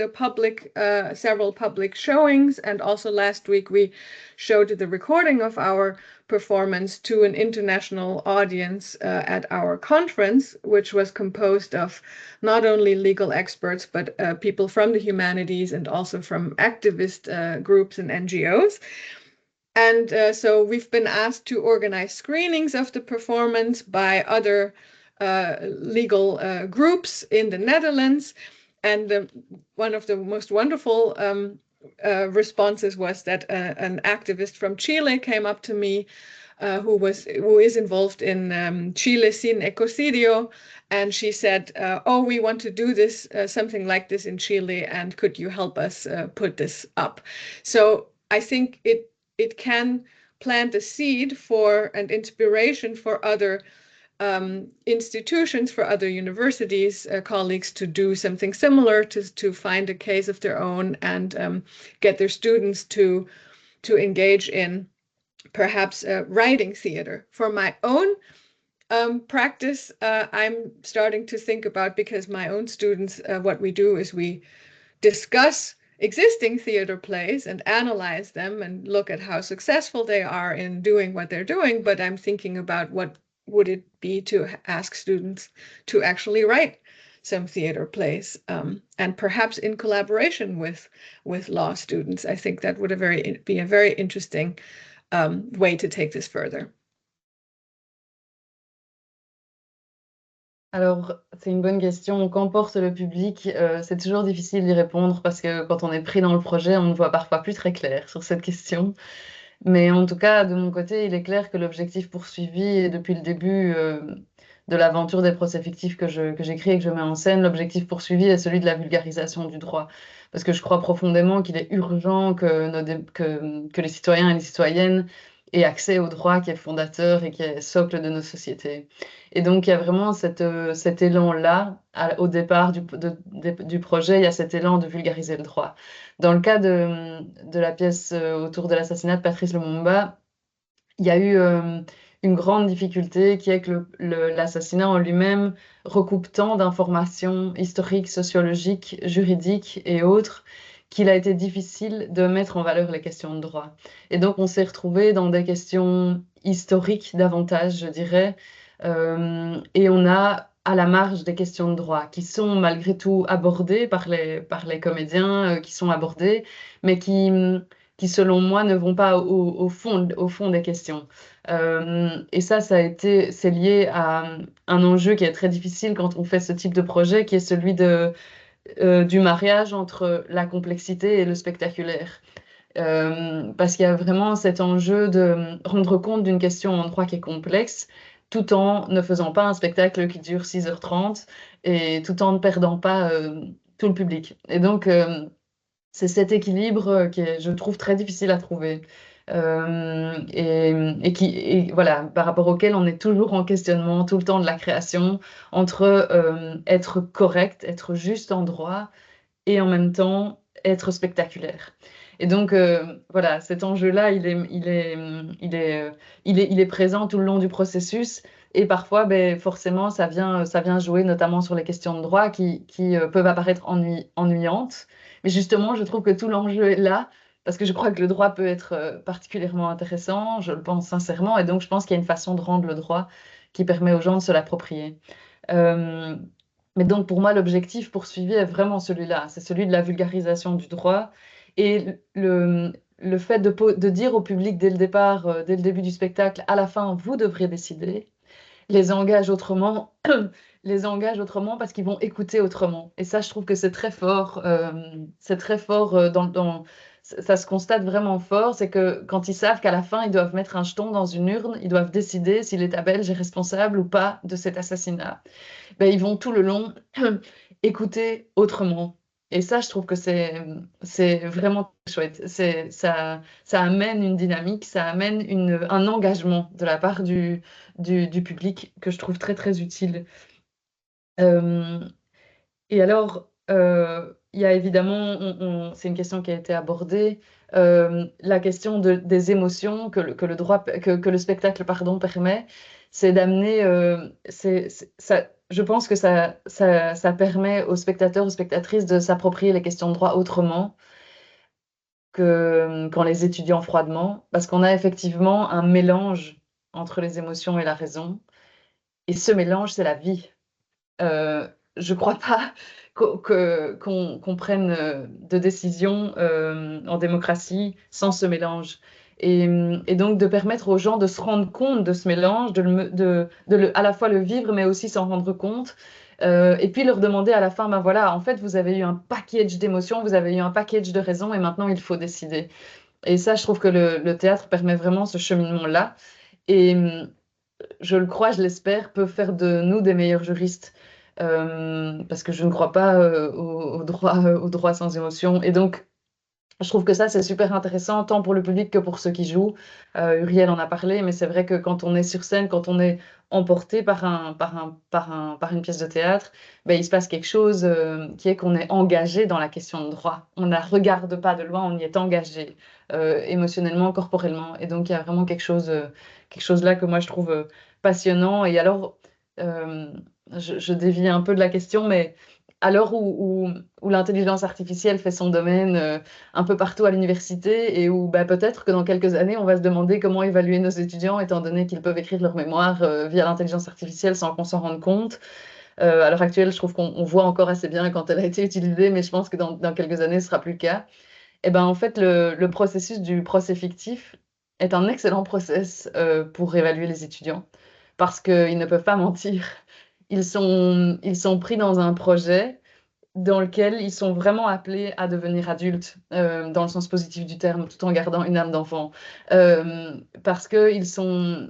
several public showings, and also last week we showed the recording of our performance to an international audience at our conference, which was composed of not only legal experts, but people from the humanities and also from activist groups and NGOs. And so we've been asked to organize screenings of the performance by other legal groups in the Netherlands, and one of the most wonderful responses was that an activist from Chile came up to me, who is involved in Chile sin ecocidio, and she said, "Oh, we want to do this something like this in Chile, and could you help us put this up?" So I think it can plant a seed for an inspiration for other institutions, for other universities, colleagues, to do something similar, to find a case of their own and get their students to engage in perhaps writing theater. For my own practice, I'm starting to think about, because my own students, what we do is we discuss existing theater plays and analyze them and look at how successful they are in doing what they're doing, but I'm thinking about what would it be to ask students to actually write some theater plays, and perhaps in collaboration with law students. I think that would be a very interesting way to take this further. Alors, c'est une bonne question. Qu'emporte le public? C'est toujours difficile d'y répondre, parce que quand on est pris dans le projet, on ne voit parfois plus très clair sur cette question. Mais en tout cas, de mon côté, il est clair que l'objectif poursuivi, et depuis le début de l'aventure des procès fictifs que j'écris et que je mets en scène, l'objectif poursuivi est celui de la vulgarisation du droit. Parce que je crois profondément qu'il est urgent que les citoyens et les citoyennes aient accès au droit qui est fondateur et qui est socle de nos sociétés. Et donc, il y a vraiment cet élan-là, au départ du projet, il y a cet élan de vulgariser le droit. Dans le cas de la pièce autour de l'assassinat de Patrice Lumumba, il y a eu une grande difficulté qui est que l'assassinat en lui-même recoupe tant d'informations historiques, sociologiques, juridiques et autres qu'il a été difficile de mettre en valeur les questions de droit. Et donc, on s'est retrouvé dans des questions historiques davantage, je dirais, et on a à la marge des questions de droit qui sont malgré tout abordées par les comédiens, qui sont abordées, mais qui, selon moi, ne vont pas au fond des questions. Et c'est lié à un enjeu qui est très difficile quand on fait ce type de projet, qui est celui du mariage entre la complexité et le spectaculaire. Parce qu'il y a vraiment cet enjeu de rendre compte d'une question en droit qui est complexe, tout en ne faisant pas un spectacle qui dure 6h30 et tout en ne perdant pas tout le public. Et donc, c'est cet équilibre qui est, je trouve, très difficile à trouver. Et voilà, par rapport auquel on est toujours en questionnement tout le temps de la création, entre être correct, être juste en droit, et en même temps être spectaculaire. Et donc, voilà, cet enjeu-là, il est présent tout le long du processus. Et parfois, ben, forcément, ça vient jouer notamment sur les questions de droit qui peuvent apparaître ennuyantes. Mais justement, je trouve que tout l'enjeu est là, parce que je crois que le droit peut être particulièrement intéressant, je le pense sincèrement. Et donc, je pense qu'il y a une façon de rendre le droit qui permet aux gens de se l'approprier. Mais donc, pour moi, l'objectif poursuivi est vraiment celui-là. C'est celui de la vulgarisation du droit. Et le fait de dire au public dès le départ, dès le début du spectacle, à la fin, vous devrez décider, les engage autrement, parce qu'ils vont écouter autrement. Et ça, je trouve que c'est très fort. Ça se constate vraiment fort, c'est que quand ils savent qu'à la fin, ils doivent mettre un jeton dans une urne, ils doivent décider si l'État belge est responsable ou pas de cet assassinat. Ben, ils vont tout le long écouter autrement. Et ça, je trouve que c'est vraiment chouette. Ça amène une dynamique, ça amène un engagement de la part du public que je trouve très, très utile. Et alors, il y a évidemment, c'est une question qui a été abordée, la question des émotions que le spectacle permet, c'est d'amener, je pense que ça permet aux spectateurs, aux spectatrices de s'approprier les questions de droit autrement qu'en les étudiant froidement, parce qu'on a effectivement un mélange entre les émotions et la raison, et ce mélange, c'est la vie. Je ne crois pas qu'on prenne de décisions en démocratie sans ce mélange. Et donc de permettre aux gens de se rendre compte de ce mélange, à la fois le vivre, mais aussi s'en rendre compte. Et puis leur demander à la fin, ben voilà, en fait, vous avez eu un package d'émotions, vous avez eu un package de raisons, et maintenant, il faut décider. Et ça, je trouve que le théâtre permet vraiment ce cheminement-là. Et je le crois, je l'espère, peut faire de nous des meilleurs juristes. Parce que je ne crois pas au droit sans émotion. Et donc, je trouve que ça, c'est super intéressant, tant pour le public que pour ceux qui jouent. Uriel en a parlé, mais c'est vrai que quand on est sur scène, quand on est emporté par une pièce de théâtre, ben, il se passe quelque chose qui est qu'on est engagé dans la question de droit. On ne regarde pas de loin, on y est engagé émotionnellement, corporellement. Et donc, il y a vraiment quelque chose là que moi, je trouve passionnant. Et alors, je dévie un peu de la question, mais à l'heure où l'intelligence artificielle fait son domaine un peu partout à l'université et où bah, peut-être que dans quelques années, on va se demander comment évaluer nos étudiants étant donné qu'ils peuvent écrire leur mémoire via l'intelligence artificielle sans qu'on s'en rende compte. À l'heure actuelle, je trouve qu'on voit encore assez bien quand elle a été utilisée, mais je pense que dans quelques années, ce ne sera plus le cas. Et ben, en fait, le processus du procès fictif est un excellent process pour évaluer les étudiants parce qu'ils ne peuvent pas mentir. Ils sont pris dans un projet dans lequel ils sont vraiment appelés à devenir adultes, dans le sens positif du terme, tout en gardant une âme d'enfant. Parce qu'ils sont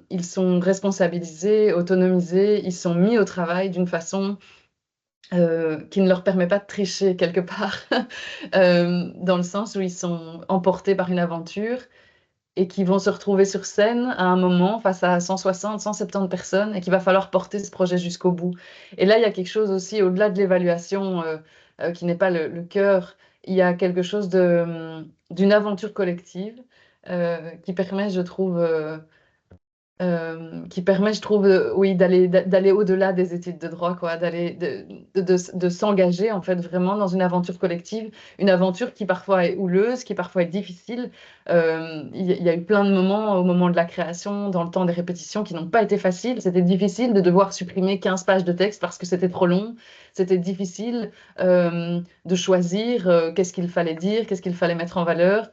responsabilisés, autonomisés, ils sont mis au travail d'une façon qui ne leur permet pas de tricher quelque part, dans le sens où ils sont emportés par une aventure et qui vont se retrouver sur scène à un moment face à 160, 170 personnes et qu'il va falloir porter ce projet jusqu'au bout. Et là, il y a quelque chose aussi, au-delà de l'évaluation qui n'est pas le cœur, il y a quelque chose d'une aventure collective qui permet, je trouve, qui permet, je trouve, oui, d'aller au-delà des études de droit, quoi, de s'engager en fait vraiment dans une aventure collective, une aventure qui parfois est houleuse, qui parfois est difficile. Il y a eu plein de moments au moment de la création, dans le temps des répétitions, qui n'ont pas été faciles. C'était difficile de devoir supprimer 15 pages de texte parce que c'était trop long. C'était difficile de choisir qu'est-ce qu'il fallait dire, qu'est-ce qu'il fallait mettre en valeur.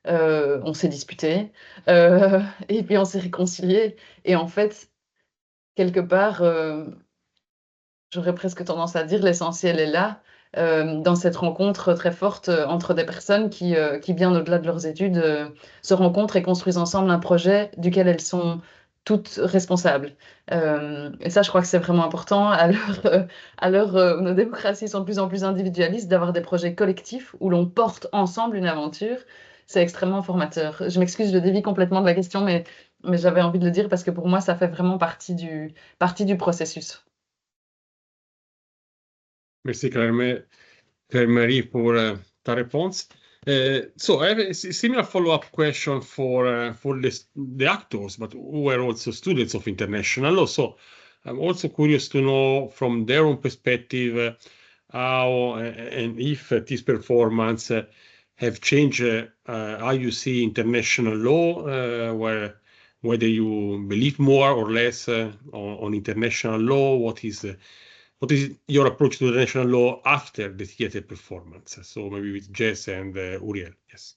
On s'est disputé et puis on s'est réconcilié. Et en fait, quelque part, j'aurais presque tendance à dire l'essentiel est là, dans cette rencontre très forte entre des personnes qui bien au-delà de leurs études, se rencontrent et construisent ensemble un projet duquel elles sont toutes responsables. Et ça, je crois que c'est vraiment important à l'heure où nos démocraties sont de plus en plus individualistes, d'avoir des projets collectifs où l'on porte ensemble une aventure. C'est extrêmement formateur. Je m'excuse, je dévie complètement de la question, mais j'avais envie de le dire parce que pour moi, ça fait vraiment partie du processus. Merci Claire-Marie pour ta réponse. So I have a similar follow-up question for the actors, but who were also students of international law. So I'm also curious to know from their own perspective how and if this performance have changed how you see international law, whether you believe more or less on international law. What is your approach to international law after the theater performance? So maybe with Jess and Uriel. Yes.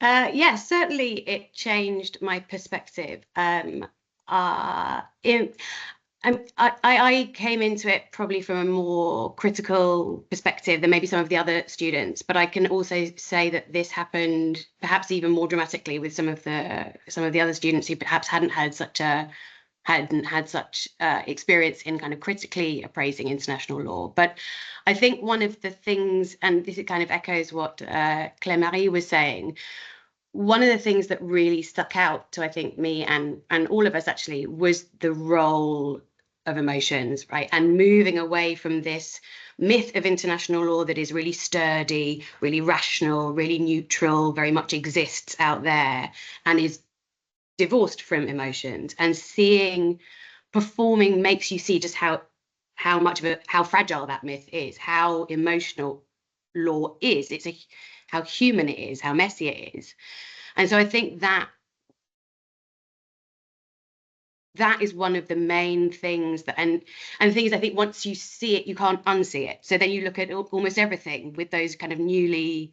Yes, certainly it changed my perspective. I came into it probably from a more critical perspective than maybe some of the other students, but I can also say that this happened perhaps even more dramatically with some of the other students who perhaps hadn't had such experience in kind of critically appraising international law. But I think one of the things, and this kind of echoes what Claire-Marie was saying, one of the things that really stuck out to, I think, me and all of us actually, was the role of emotions, right? And moving away from this myth of international law that is really sturdy, really rational, really neutral, very much exists out there and is divorced from emotions, and seeing performing makes you see just how fragile that myth is, how emotional law is. How human it is, how messy it is. And so I think that is one of the main things that, and the thing is, I think once you see it, you can't unsee it. So then you look at almost everything with those kind of newly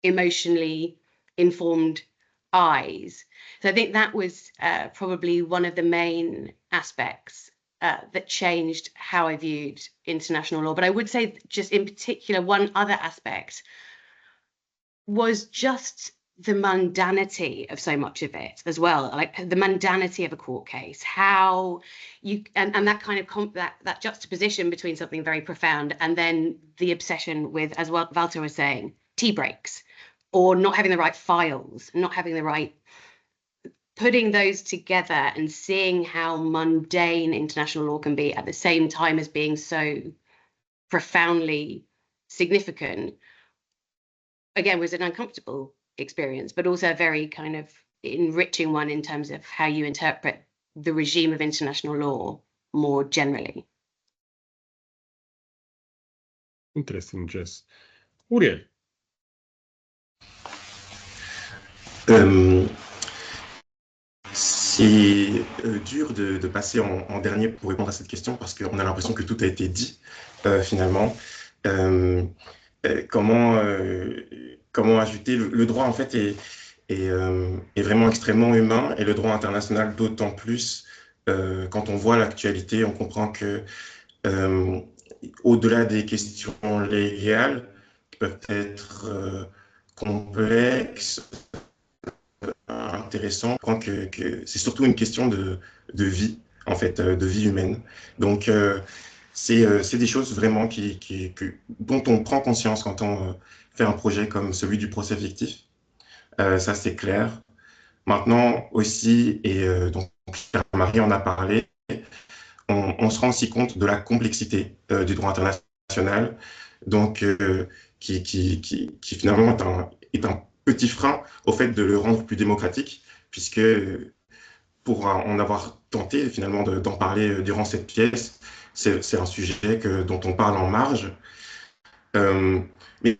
emotionally informed eyes. So I think that was probably one of the main aspects that changed how I viewed international law. But I would say just in particular, one other aspect was just the mundanity of so much of it as well, like the mundanity of a court case, how you and that kind of that juxtaposition between something very profound and then the obsession with, as Wouter was saying, tea breaks, or not having the right files, not having the right, putting those together and seeing how mundane international law can be at the same time as being so profoundly significant, again, was an uncomfortable experience, but also a very kind of enriching one in terms of how you interpret the regime of international law more generally. Interesting, Jess. Uriel. C'est dur de passer en dernier pour répondre à cette question parce qu'on a l'impression que tout a été dit finalement. Comment ajouter le droit en fait est vraiment extrêmement humain, et le droit international d'autant plus quand on voit l'actualité. On comprend que au-delà des questions légales qui peuvent être complexes, intéressant, je crois que c'est surtout une question de vie, en fait, de vie humaine. Donc, c'est des choses vraiment dont on prend conscience quand on fait un projet comme celui du procès fictif. Ça, c'est clair. Maintenant aussi, et donc Marie en a parlé, on se rend aussi compte de la complexité du droit international, donc qui finalement est un petit frein au fait de le rendre plus démocratique, puisque pour en avoir tenté finalement d'en parler durant cette pièce, c'est un sujet dont on parle en marge, mais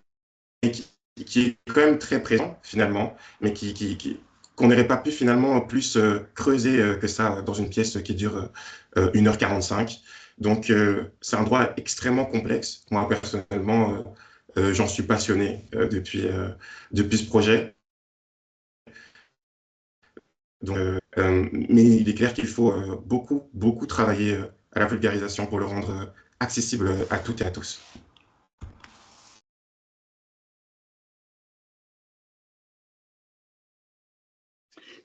qui est quand même très présent finalement, mais qu'on n'aurait pas pu finalement plus creuser que ça dans une pièce qui dure 1h45. Donc c'est un droit extrêmement complexe. Moi personnellement, j'en suis passionné depuis ce projet. Donc, mais il est clair qu'il faut beaucoup travailler à la vulgarisation pour le rendre accessible à toutes et à tous.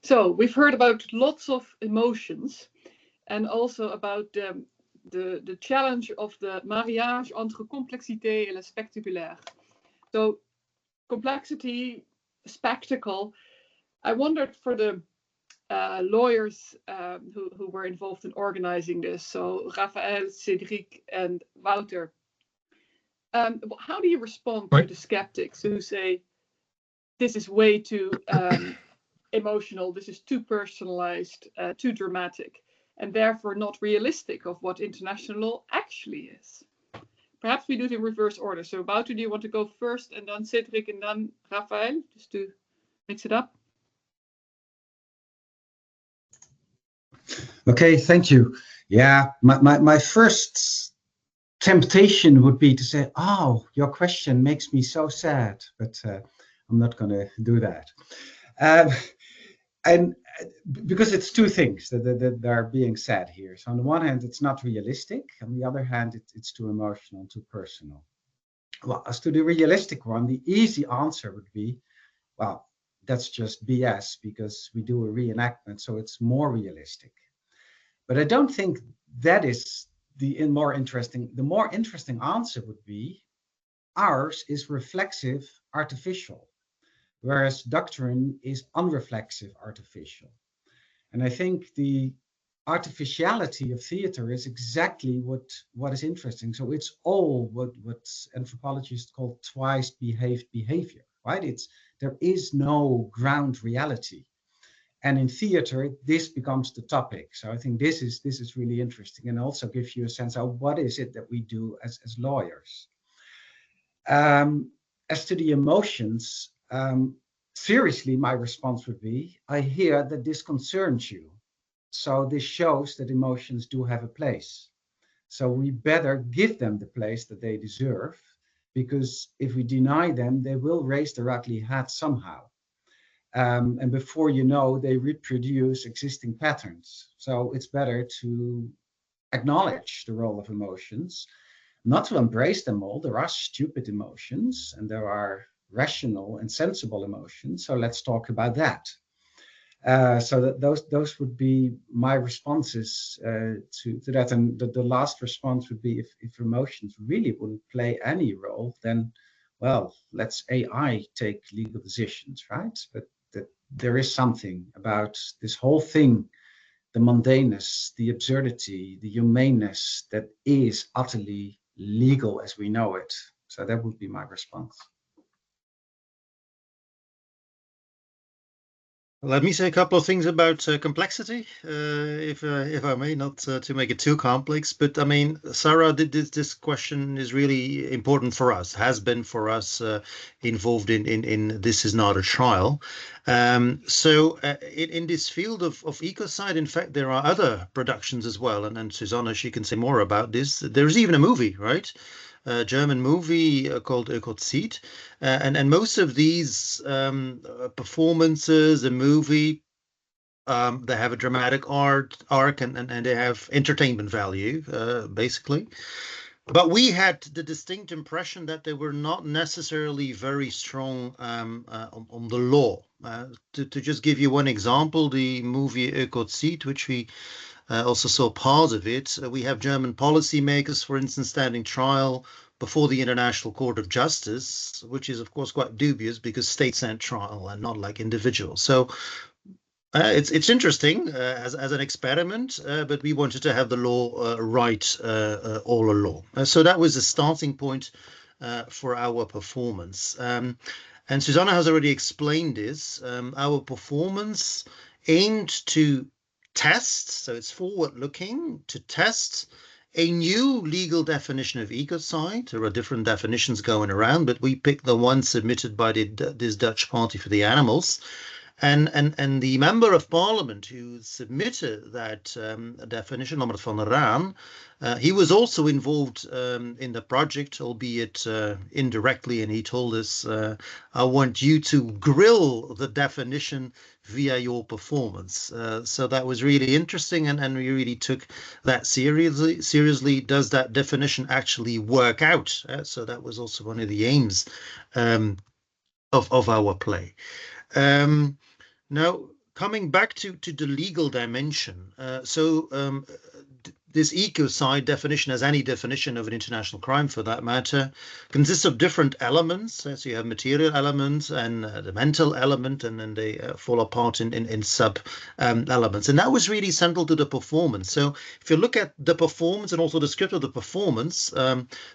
So we've heard about lots of emotions and also about the challenge of the mariage entre complexité et le spectaculaire. So complexity, spectacle. I wondered for the lawyers who were involved in organizing this, so Raphaël, Cedric and Wouter. How do you respond to the skeptics who say this is way too emotional, this is too personalized, too dramatic, and therefore not realistic of what international law actually is? Perhaps we do it in reverse order. So Wouter, do you want to go first, and then Cedric, and then Raphaël, just to mix it up? Okay, thank you. Yeah, my first temptation would be to say, oh, your question makes me so sad, but I'm not going to do that. And because it's two things that are being said here. So on the one hand, it's not realistic. On the other hand, it's too emotional and too personal. Well, as to the realistic one, the easy answer would be, well, that's just BS because we do a reenactment, so it's more realistic. But I don't think that is the more interesting. The more interesting answer would be, ours is reflexive artificial, whereas doctrine is unreflexive artificial. And I think the artificiality of theater is exactly what is interesting. So it's all what anthropologists call twice behaved behavior, right? There is no ground reality. And in theater, this becomes the topic. So I think this is really interesting, and also gives you a sense of what is it that we do as lawyers. As to the emotions, seriously, my response would be, I hear that this concerns you. So this shows that emotions do have a place. So we better give them the place that they deserve, because if we deny them, they will raise their ugly head somehow. And before you know, they reproduce existing patterns. So it's better to acknowledge the role of emotions, not to embrace them all. There are stupid emotions and there are rational and sensible emotions. So let's talk about that. So that those would be my responses to that. And the last response would be, if emotions really wouldn't play any role, then, well, let's AI take legal decisions, right? But there is something about this whole thing, the mundaneness, the absurdity, the humaneness that is utterly legal as we know it. So that would be my response. Let me say a couple of things about complexity, if I may, not to make it too complex. But I mean, Sarah, this question is really important for us, has been for us involved in This Is Not a Trial. So in this field of ecocide, in fact, there are other productions as well. And Susanne, she can say more about this. There's even a movie, right? A German movie called Ecocide, and most of these performances, the movie, they have a dramatic arc and they have entertainment value, basically. But we had the distinct impression that they were not necessarily very strong on the law. To just give you one example, the movie Ecocide, which we also saw part of it. We have German policymakers, for instance, standing trial before the International Court of Justice, which is, of course, quite dubious because states stand trial and not like individuals. So it's interesting as an experiment, but we wanted to have the law right all along. So that was the starting point for our performance. And Susanne has already explained this. Our performance aimed to test, so it's forward-looking, to test a new legal definition of ecocide. There are different definitions going around, but we picked the one submitted by this Dutch Party for the Animals. And the member of parliament who submitted that definition, Lambert van der Raan, he was also involved in the project, albeit indirectly, and he told us, I want you to grill the definition via your performance. So that was really interesting, and we really took that seriously. Does that definition actually work out? So that was also one of the aims of our play. Now, coming back to the legal dimension, this ecocide definition, as any definition of an international crime for that matter, consists of different elements. So you have material elements and the mental element, and then they fall apart in sub elements. And that was really central to the performance. So if you look at the performance and also the script of the performance,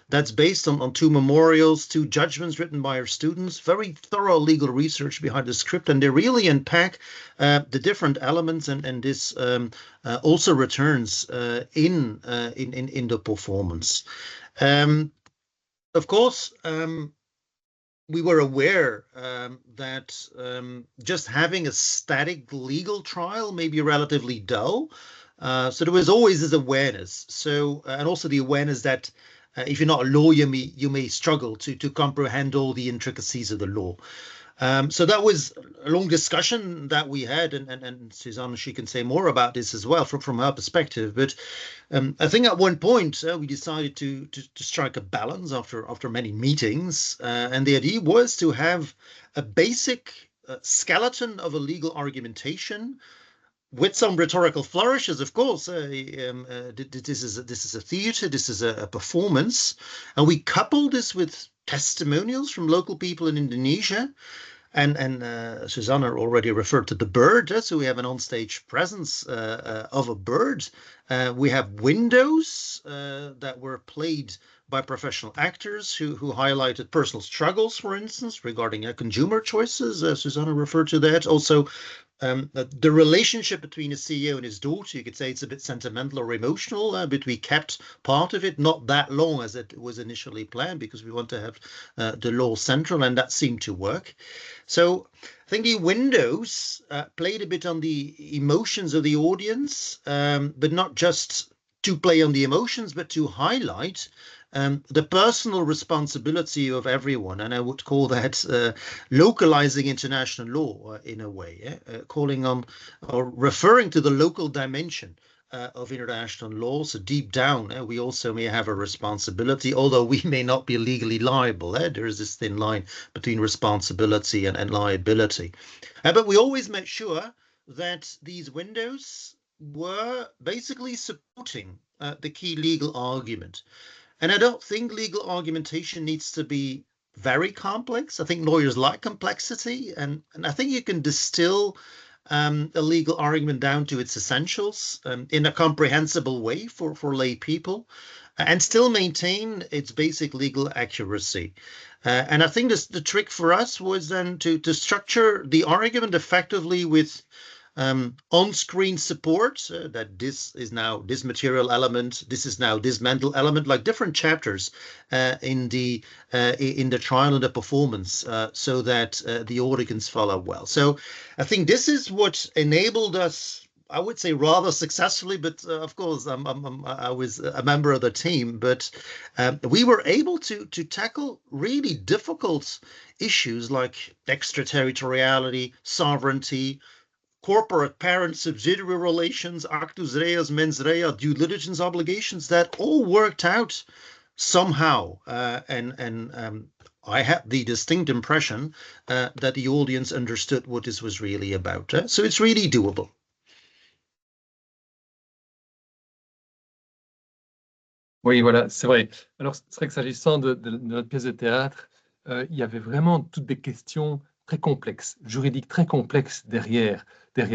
that's based on 2 memorials, 2 judgments written by our students, very thorough legal research behind the script, and they really unpack the different elements, and this also returns in the performance. Of course, we were aware that just having a static legal trial may be relatively dull. So there was always this awareness. So and also the awareness that if you're not a lawyer, you may struggle to comprehend all the intricacies of the law. So that was a long discussion that we had, and Susanne, she can say more about this as well from her perspective. But I think at one point we decided to strike a balance after many meetings, and the idea was to have a basic skeleton of a legal argumentation with some rhetorical flourishes, of course. This is a theatre, this is a performance, and we coupled this with testimonials from local people in Indonesia. And Susanne already referred to the bird, so we have an onstage presence of a bird. We have windows that were played by professional actors who highlighted personal struggles, for instance, regarding consumer choices. Susanne referred to that. Also, the relationship between a CEO and his daughter, you could say it's a bit sentimental or emotional, but we kept part of it not that long as it was initially planned, because we want to have the law central, and that seemed to work. So I think the windows played a bit on the emotions of the audience, but not just to play on the emotions, but to highlight the personal responsibility of everyone, and I would call that localizing international law in a way, calling on or referring to the local dimension of international law. So deep down, we also may have a responsibility, although we may not be legally liable. There is this thin line between responsibility and liability. But we always make sure that these windows were basically supporting the key legal argument. And I don't think legal argumentation needs to be very complex. I think lawyers like complexity, and I think you can distill a legal argument down to its essentials in a comprehensible way for lay people, and still maintain its basic legal accuracy. And I think the trick for us was then to structure the argument effectively with on-screen support, that this is now this material element, this is now this mental element, like different chapters in the trial and the performance, so that the audience follow well. So I think this is what enabled us, I would say rather successfully, but of course I was a member of the team, but we were able to tackle really difficult issues like extraterritoriality, sovereignty, corporate parent subsidiary relations, actus reus, mens rea, due diligence obligations, that all worked out somehow. And I had the distinct impression that the audience understood what this was really about. So it's really doable. Oui, voilà, c'est vrai. Alors, c'est vrai que s'agissant de notre pièce de théâtre, il y avait vraiment toutes des questions très complexes, juridiques très complexes derrière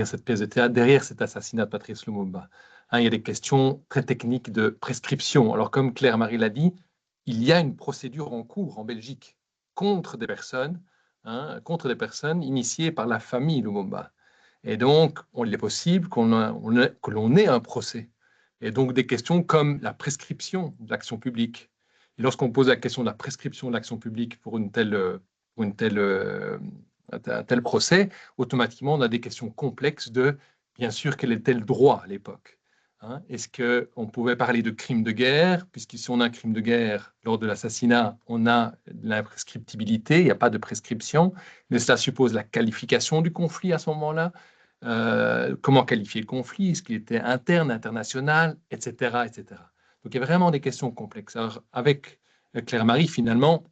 cette pièce de théâtre, derrière cet assassinat de Patrice Lumumba. Hein, il y a des questions très techniques de prescription. Alors, comme Claire-Marie l'a dit, il y a une procédure en cours en Belgique contre des personnes initiées par la famille Lumumba. Et donc, il est possible que l'on ait un procès. Et donc, des questions comme la prescription de l'action publique. Et lorsqu'on pose la question de la prescription de l'action publique pour un tel procès, automatiquement, on a des questions complexes de, bien sûr, quel était le droit à l'époque. Hein? Est-ce qu'on pouvait parler de crime de guerre, puisque si on a un crime de guerre lors de l'assassinat, on a l'imprescriptibilité, il n'y a pas de prescription, mais cela suppose la qualification du conflit à ce moment-là. Comment qualifier le conflit, est-ce qu'il était interne, international, etc., etc. Donc il y a vraiment des questions complexes. Alors, avec Claire-Marie, finalement,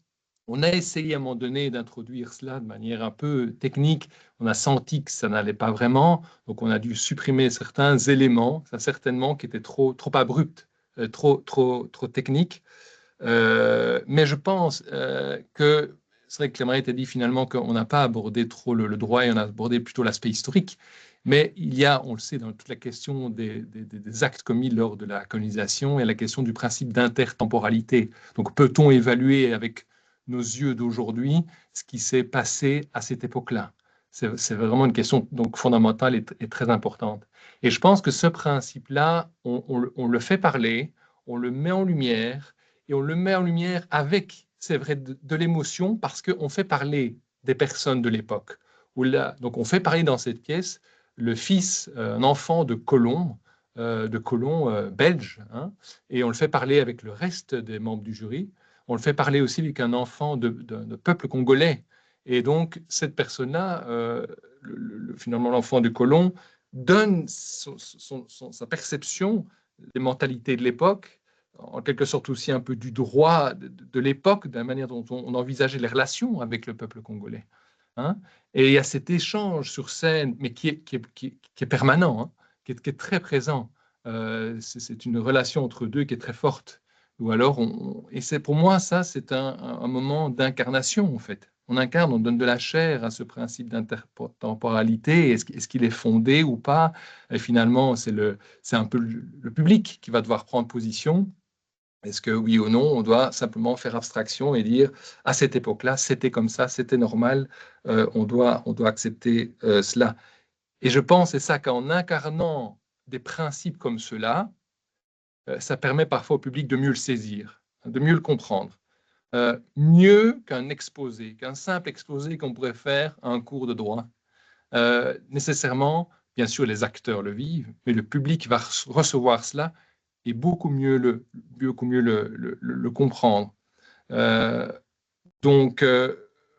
on a essayé à un moment donné d'introduire cela de manière un peu technique. On a senti que ça n'allait pas vraiment, donc on a dû supprimer certains éléments, ça certainement, qui étaient trop abrupts, trop techniques. Mais je pense que c'est vrai que Claire-Marie t'a dit finalement qu'on n'a pas abordé trop le droit et on a abordé plutôt l'aspect historique. Mais il y a, on le sait, dans toute la question des actes commis lors de la colonisation et la question du principe d'intertemporalité. Donc, peut-on évaluer avec nos yeux d'aujourd'hui ce qui s'est passé à cette époque-là? C'est vraiment une question donc fondamentale et très importante. Et je pense que ce principe-là, on le fait parler, on le met en lumière, et on le met en lumière avec, c'est vrai, de l'émotion, parce qu'on fait parler des personnes de l'époque. Donc, on fait parler dans cette pièce le fils, un enfant de colons belges, hein, et on le fait parler avec le reste des membres du jury. On le fait parler aussi avec un enfant de peuple congolais. Et donc, cette personne-là, finalement, l'enfant du colon, donne sa perception des mentalités de l'époque, en quelque sorte aussi un peu du droit de l'époque, de la manière dont on envisageait les relations avec le peuple congolais. Hein? Et il y a cet échange sur scène, mais qui est permanent, hein, qui est très présent. C'est une relation entre deux qui est très forte. Ou alors, et c'est pour moi, ça, c'est un moment d'incarnation, en fait. On incarne, on donne de la chair à ce principe d'intertemporalité. Est-ce qu'il est fondé ou pas? Et finalement, c'est un peu le public qui va devoir prendre position. Est-ce que oui ou non, on doit simplement faire abstraction et dire à cette époque-là, c'était comme ça, c'était normal, on doit accepter cela. Et je pense, c'est ça, qu'en incarnant des principes comme ceux-là, ça permet parfois au public de mieux le saisir, de mieux le comprendre. Mieux qu'un exposé, qu'un simple exposé qu'on pourrait faire à un cours de droit. Nécessairement, bien sûr, les acteurs le vivent, mais le public va recevoir cela et beaucoup mieux le comprendre. Donc,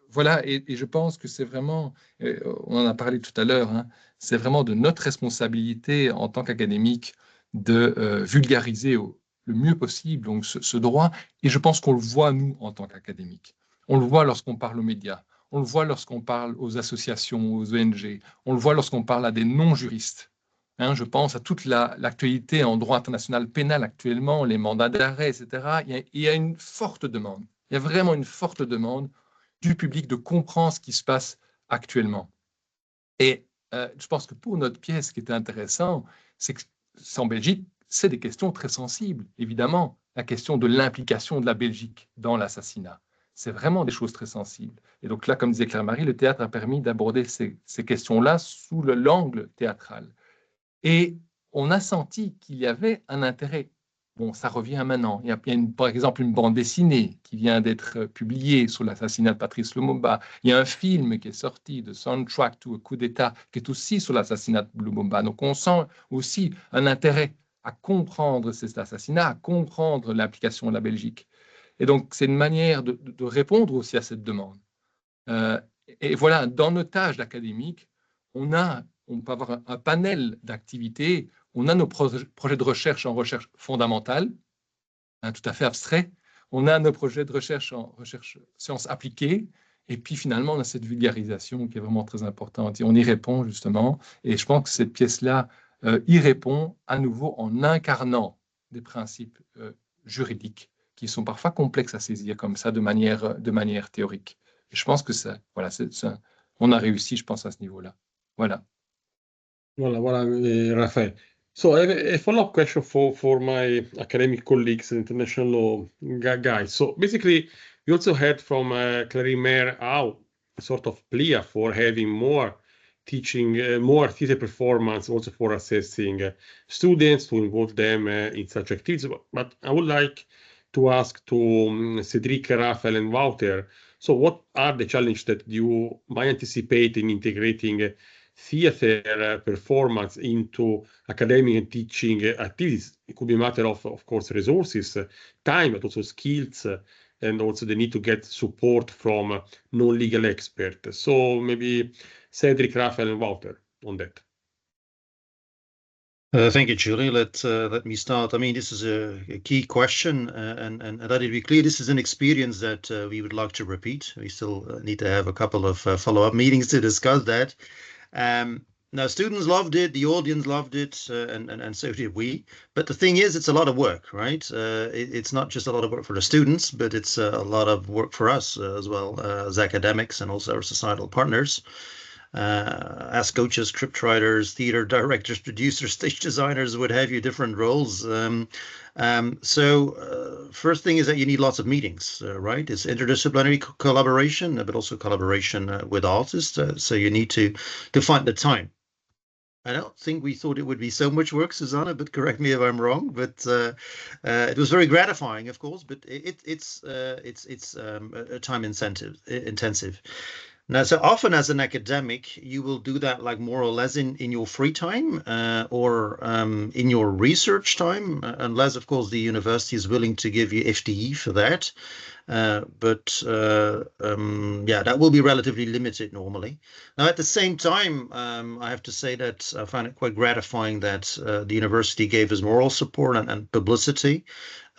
voilà, et je pense que c'est vraiment, on en a parlé tout à l'heure, hein, c'est vraiment de notre responsabilité en tant qu'académique de vulgariser le mieux possible donc, ce droit, et je pense qu'on le voit, nous, en tant qu'académiques. On le voit lorsqu'on parle aux médias, on le voit lorsqu'on parle aux associations, aux ONG, on le voit lorsqu'on parle à des non-juristes. Hein, je pense à toute l'actualité en droit international pénal actuellement, les mandats d'arrêt, etc. Il y a une forte demande. Il y a vraiment une forte demande du public de comprendre ce qui se passe actuellement. Et je pense que pour notre pièce, ce qui était intéressant, c'est qu'en Belgique, c'est des questions très sensibles, évidemment. La question de l'implication de la Belgique dans l'assassinat. C'est vraiment des choses très sensibles. Et donc là, comme disait Claire-Marie, le théâtre a permis d'aborder ces questions-là sous l'angle théâtral. Et on a senti qu'il y avait un intérêt. Bon, ça revient maintenant. Il y a par exemple une bande dessinée qui vient d'être publiée sur l'assassinat de Patrice Lumumba. Il y a un film qui est sorti, de Soundtrack to a Coup d'État, qui est aussi sur l'assassinat de Lumumba. Donc on sent aussi un intérêt à comprendre cet assassinat, à comprendre l'implication de la Belgique. Et donc c'est une manière de répondre aussi à cette demande. Et voilà, dans nos tâches d'académique, on peut avoir un panel d'activités. On a nos projets de recherche en recherche fondamentale, hein, tout à fait abstrait. On a nos projets de recherche en recherche sciences appliquées. Et puis finalement, on a cette vulgarisation qui est vraiment très importante. Et on y répond justement. Et je pense que cette pièce-là y répond à nouveau en incarnant des principes juridiques qui sont parfois complexes à saisir comme ça de manière théorique. Et je pense que voilà, on a réussi, je pense, à ce niveau-là. Voilà. Voilà, Raphaël. So I have a follow-up question for my academic colleagues, international law guys. So basically, we also heard from Claire how sort of plea for having more teaching more theater performance, also for assessing students, to involve them in such activities. But I would like to ask to Cedric, Raphaël, and Wouter, so what are the challenges that you might anticipate in integrating theater performance into academic and teaching activities? It could be a matter of course, resources, time, but also skills, and also the need to get support from non-legal experts. So maybe Cedric, Raphaël, and Wouter on that. Thank you, Giulio. Let me start. I mean, this is a key question, and let it be clear, this is an experience that we would like to repeat. We still need to have a couple of follow-up meetings to discuss that. Now, students loved it, the audience loved it, and so did we. But the thing is, it's a lot of work, right? It's not just a lot of work for the students, but it's a lot of work for us as well as academics and also our societal partners. As coaches, scriptwriters, theater directors, producers, stage designers, what have you, different roles. First thing is that you need lots of meetings, right? It's interdisciplinary collaboration, but also collaboration with artists. So you need to find the time. I don't think we thought it would be so much work, Susanne, but correct me if I'm wrong. But it was very gratifying, of course, but it's time intensive. Now, so often as an academic, you will do that like more or less in your free time or in your research time, unless, of course, the university is willing to give you FTE for that. Yeah, that will be relatively limited normally. Now, at the same time, I have to say that I find it quite gratifying that the university gave us moral support and publicity.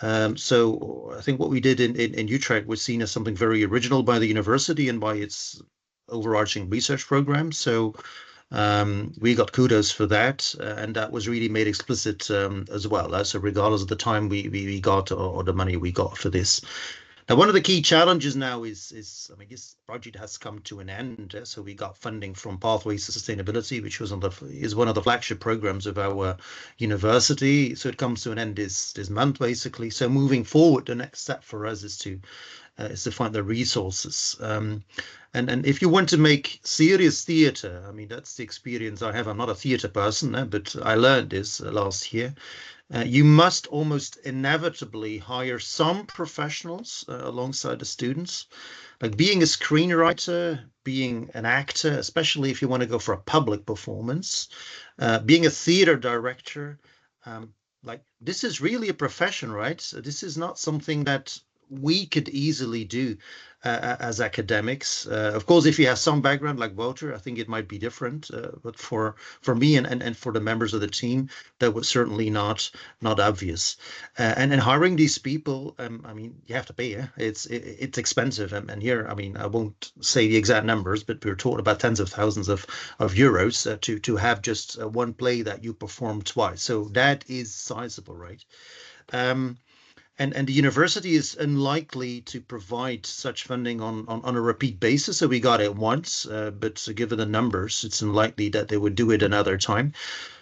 So I think what we did in Utrecht was seen as something very original by the university and by its overarching research program. So we got kudos for that, and that was really made explicit as well. So regardless of the time we got or the money we got for this. Now, one of the key challenges now is I mean, this project has come to an end. So we got funding from Pathways to Sustainability, which was is one of the flagship programs of our university. So it comes to an end this month, basically. So moving forward, the next step for us is to find the resources. And if you want to make serious theatre, I mean, that's the experience I have. I'm not a theatre person, but I learned this last year. You must almost inevitably hire some professionals alongside the students. Like being a screenwriter, being an actor, especially if you want to go for a public performance, being a theater director, like this is really a profession, right? So this is not something that we could easily do as academics. Of course, if you have some background like Wouter, I think it might be different. But for me and for the members of the team, that was certainly not obvious. And hiring these people, I mean, you have to pay. It's expensive. And here, I mean, I won't say the exact numbers, but we're talking about tens of thousands of euros to have just one play that you perform twice. So that is sizable, right? And the university is unlikely to provide such funding on a repeat basis. So we got it once, but given the numbers, it's unlikely that they would do it another time.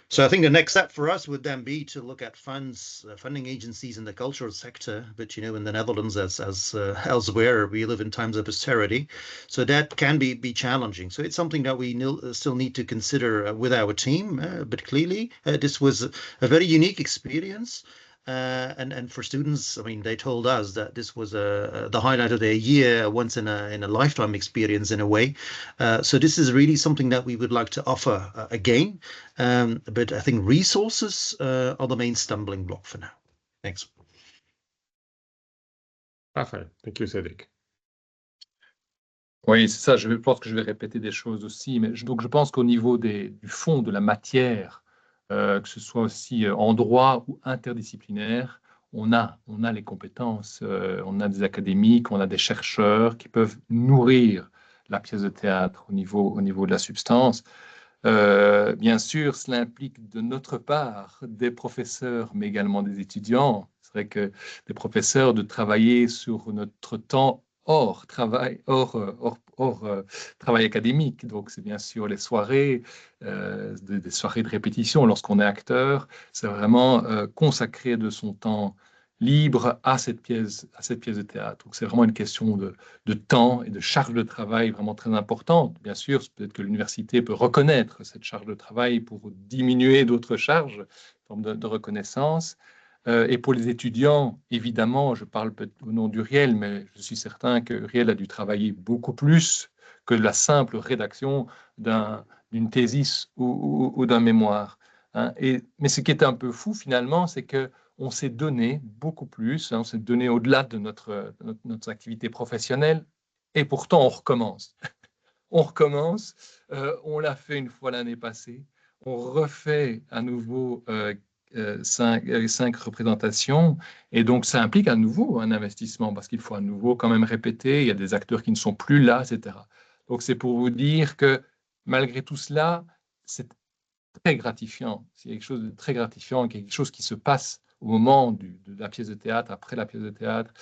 So I think the next step for us would then be to look at funding agencies in the cultural sector. But, you know, in the Netherlands, as elsewhere, we live in times of austerity. So that can be challenging. So it's something that we still need to consider with our team. But clearly, this was a very unique experience. And for students, I mean, they told us that this was the highlight of their year, once in a lifetime experience in a way. So this is really something that we would like to offer again. But I think resources are the main stumbling block for now. Thanks. Parfait. Thank you, Cedric. Oui, c'est ça. Je pense que je vais répéter des choses aussi. Mais donc, je pense qu'au niveau du fond, de la matière, que ce soit aussi en droit ou interdisciplinaire, on a les compétences, on a des académiques, on a des chercheurs qui peuvent nourrir la pièce de théâtre au niveau de la substance. Bien sûr, cela implique de notre part des professeurs, mais également des étudiants. C'est vrai que des professeurs de travailler sur notre temps hors travail académique. Donc, c'est bien sûr les soirées, des soirées de répétition lorsqu'on est acteur. C'est vraiment consacrer de son temps libre à cette pièce de théâtre. Donc c'est vraiment une question de temps et de charge de travail vraiment très importante. Bien sûr, peut-être que l'université peut reconnaître cette charge de travail pour diminuer d'autres charges, en forme de reconnaissance. Et pour les étudiants, évidemment, je parle peut-être au nom d'Uriel, mais je suis certain que Uriel a dû travailler beaucoup plus que la simple rédaction d'une thèse ou d'un mémoire. Hein. Mais ce qui est un peu fou finalement, c'est qu'on s'est donné beaucoup plus, hein, on s'est donné au-delà de notre activité professionnelle, et pourtant on recommence. On recommence, on l'a fait une fois l'année passée, on refait à nouveau 5 représentations, et donc ça implique à nouveau un investissement, parce qu'il faut à nouveau quand même répéter, il y a des acteurs qui ne sont plus là, etc. Donc c'est pour vous dire que malgré tout cela, c'est très gratifiant, c'est quelque chose de très gratifiant, quelque chose qui se passe au moment de la pièce de théâtre, après la pièce de théâtre,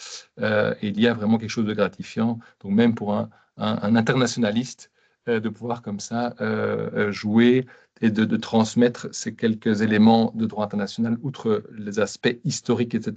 et il y a vraiment quelque chose de gratifiant, donc même pour un internationaliste, de pouvoir comme ça jouer et de transmettre ces quelques éléments de droit international, outre les aspects historiques, etc.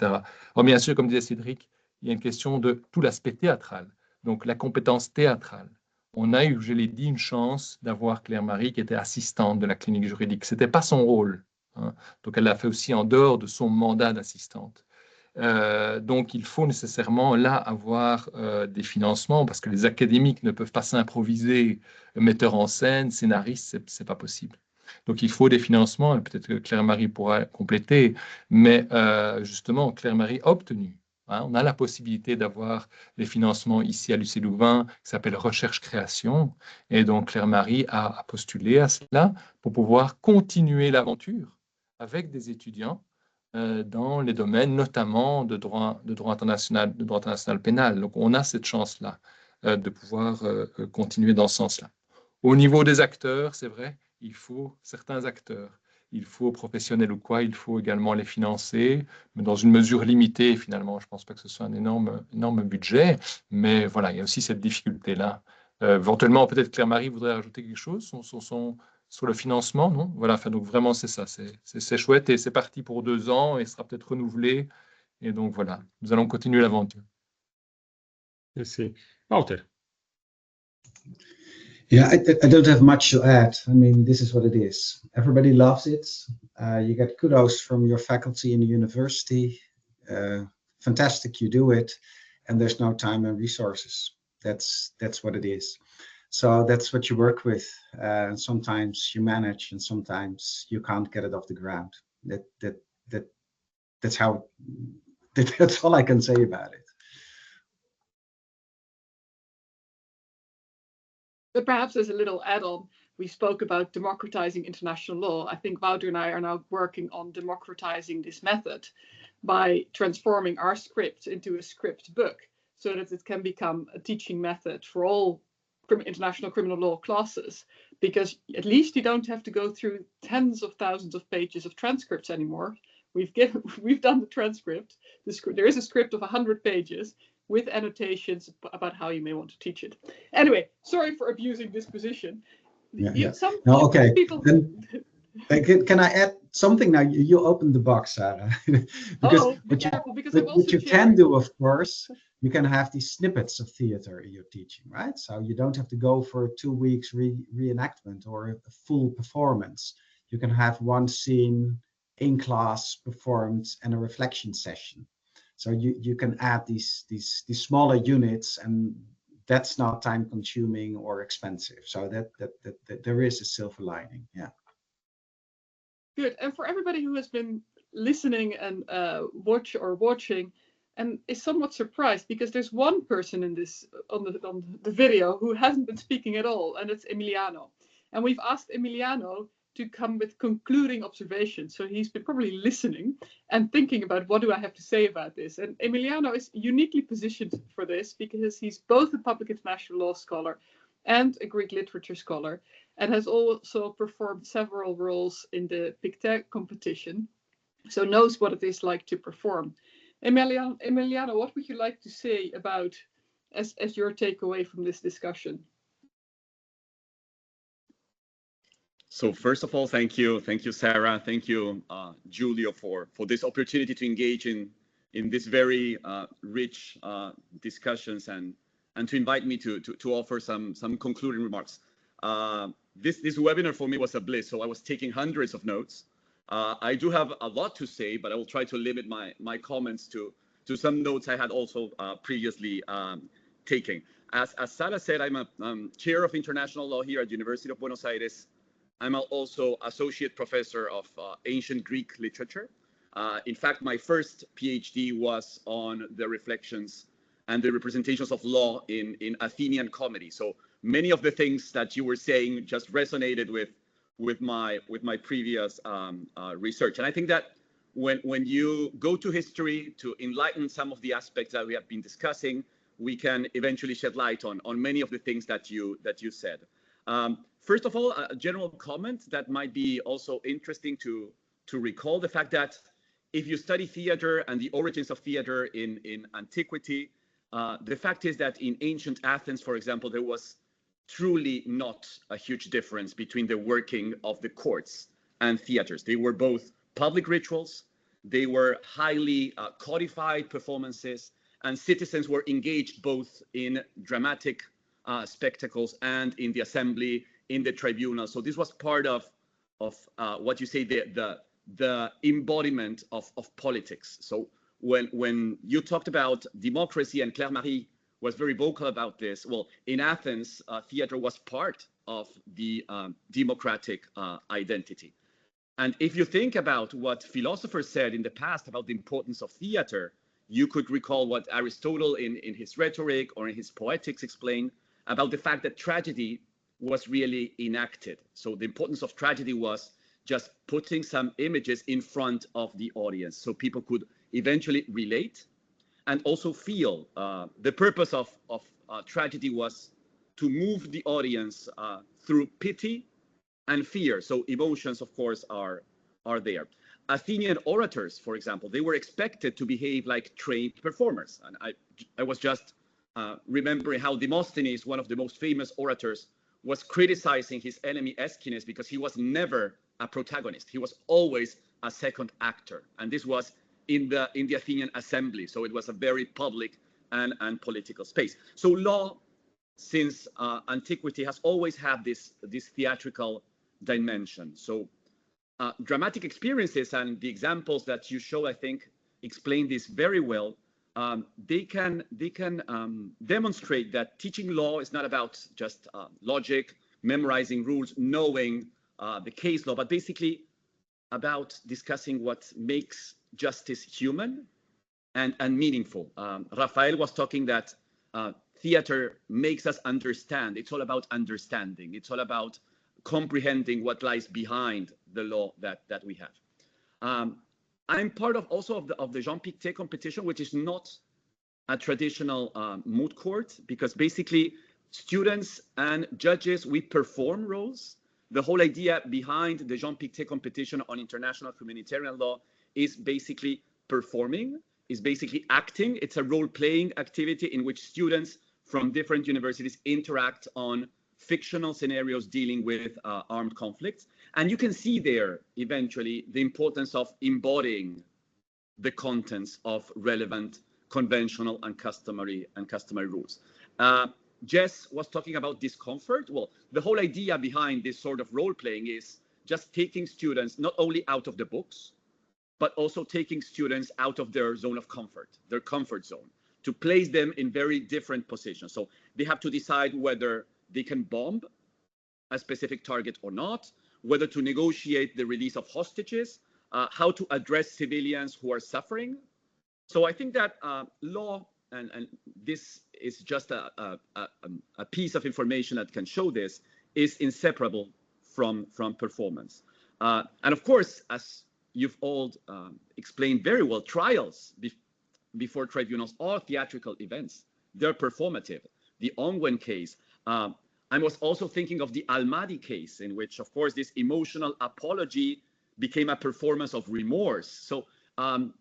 Alors bien sûr, comme disait Cédric, il y a une question de tout l'aspect théâtral, donc la compétence théâtrale. On a eu, je l'ai dit, une chance d'avoir Claire-Marie qui était assistante de la clinique juridique. Ce n'était pas son rôle. Hein. Donc, elle l'a fait aussi en dehors de son mandat d'assistante. Donc, il faut nécessairement là avoir des financements parce que les académiques ne peuvent pas s'improviser metteur en scène, scénariste, c'est pas possible. Donc, il faut des financements, et peut-être que Claire-Marie pourra compléter, mais justement, Claire-Marie a obtenu. Hein, on a la possibilité d'avoir des financements ici à l'UC Louvain qui s'appelle Recherche-Création, et donc Claire-Marie a postulé à cela pour pouvoir continuer l'aventure avec des étudiants dans les domaines notamment de droit international pénal. Donc, on a cette chance-là de pouvoir continuer dans ce sens-là. Au niveau des acteurs, c'est vrai, il faut certains acteurs. Il faut professionnels ou quoi, il faut également les financer, mais dans une mesure limitée, finalement. Je ne pense pas que ce soit un énorme budget, mais voilà, il y a aussi cette difficulté-là. Éventuellement, peut-être Claire-Marie voudrait ajouter quelque chose sur le financement, non? Voilà, enfin, donc vraiment, c'est ça, c'est chouette et c'est parti pour 2 ans et sera peut-être renouvelé. Et donc voilà, nous allons continuer l'aventure. Merci. Wouter. Yeah, I don't have much to add. I mean, this is what it is. Everybody loves it. You get kudos from your faculty in the university. Fantastic, you do it. And there's no time and resources. That's what it is. So that's what you work with. Sometimes you manage, and sometimes you can't get it off the ground. That's how. That's all I can say about it. But perhaps as a little add-on, we spoke about democratizing international law. I think Wouter and I are now working on democratizing this method by transforming our script into a script book so that it can become a teaching method for all international criminal law classes, because at least you don't have to go through tens of thousands of pages of transcripts anymore. We've done the transcript. There is a script of 100 pages with annotations about how you may want to teach it. Anyway, sorry for abusing this position. Okay. People... Can I add something now? You opened the box, Sarah. Because what you can do, of course, you can have these snippets of theater in your teaching, right? So you don't have to go for 2 weeks reenactment or a full performance. You can have one scene in class performed and a reflection session. So you can add these smaller units, and that's not time consuming or expensive. So that there is a silver lining. Yeah. Good. And for everybody who has been listening and watching and is somewhat surprised, because there's one person in this on the video who hasn't been speaking at all, and it's Emiliano. And we've asked Emiliano to come with concluding observations. So he's been probably listening and thinking about, what do I have to say about this? And Emiliano is uniquely positioned for this because he's both a public international law scholar and a Greek literature scholar, and has also performed several roles in the Pictet competition, so knows what it is like to perform. Emiliano, what would you like to say about as your takeaway from this discussion? So first of all, thank you, Sarah, thank you, Giulio, for this opportunity to engage in in this very rich discussions and to invite me to offer some concluding remarks. This webinar for me was a bliss, so I was taking hundreds of notes. I do have a lot to say, but I will try to limit my comments to some notes I had also previously taken. As Sara said, I'm a chair of international law here at the University of Buenos Aires. I'm also associate professor of ancient Greek literature. In fact, my first PhD was on the reflections and the representations of law in Athenian comedy. So many of the things that you were saying just resonated with my previous research. And I think that when you go to history to enlighten some of the aspects that we have been discussing, we can eventually shed light on many of the things that you said. First of all, a general comment that might be also interesting to recall the fact that if you study theater and the origins of theater in antiquity, the fact is that in ancient Athens, for example, there was truly not a huge difference between the working of the courts and theaters. They were both public rituals, they were highly codified performances, and citizens were engaged both in dramatic spectacles and in the assembly, in the tribunal. So this was part of what you say, the embodiment of politics. So when you talked about democracy, and Claire-Marie was very vocal about this, well, in Athens, theater was part of the democratic identity. And if you think about what philosophers said in the past about the importance of theater, you could recall what Aristotle in his rhetoric or in his poetics explained about the fact that tragedy was really enacted. So the importance of tragedy was just putting some images in front of the audience so people could eventually relate and also feel. The purpose of tragedy was to move the audience through pity and fear. So emotions, of course, are there. Athenian orators, for example, they were expected to behave like trained performers. And I was just remembering how Demosthenes, one of the most famous orators, was criticizing his enemy Aeschines because he was never a protagonist. He was always a second actor. And this was in the Athenian assembly. So it was a very public and political space. So law, since antiquity, has always had this theatrical dimension. So dramatic experiences and the examples that you show, I think, explain this very well. They can demonstrate that teaching law is not about just logic, memorizing rules, knowing the case law, but basically about discussing what makes justice human and meaningful. Raphaël was talking that theater makes us understand. It's all about understanding. It's all about comprehending what lies behind the law that we have. I'm part of the Jean Pictet competition, which is not a traditional moot court, because basically students and judges, we perform roles. The whole idea behind the Jean Pictet competition on international humanitarian law is basically performing, is basically acting. It's a role-playing activity in which students from different universities interact on fictional scenarios dealing with armed conflicts. And you can see there eventually the importance of embodying the contents of relevant conventional and customary rules. Jess was talking about discomfort. Well, the whole idea behind this sort of role-playing is just taking students not only out of the books, but also taking students out of their zone of comfort, their comfort zone, to place them in very different positions. So they have to decide whether they can bomb a specific target or not, whether to negotiate the release of hostages, how to address civilians who are suffering. So I think that law, and this is just a piece of information that can show this, is inseparable from performance. And of course, as you've all explained very well, trials before tribunals are theatrical events. They're performative. The Ongwen case, I was also thinking of the Almadi case, in which, of course, this emotional apology became a performance of remorse. So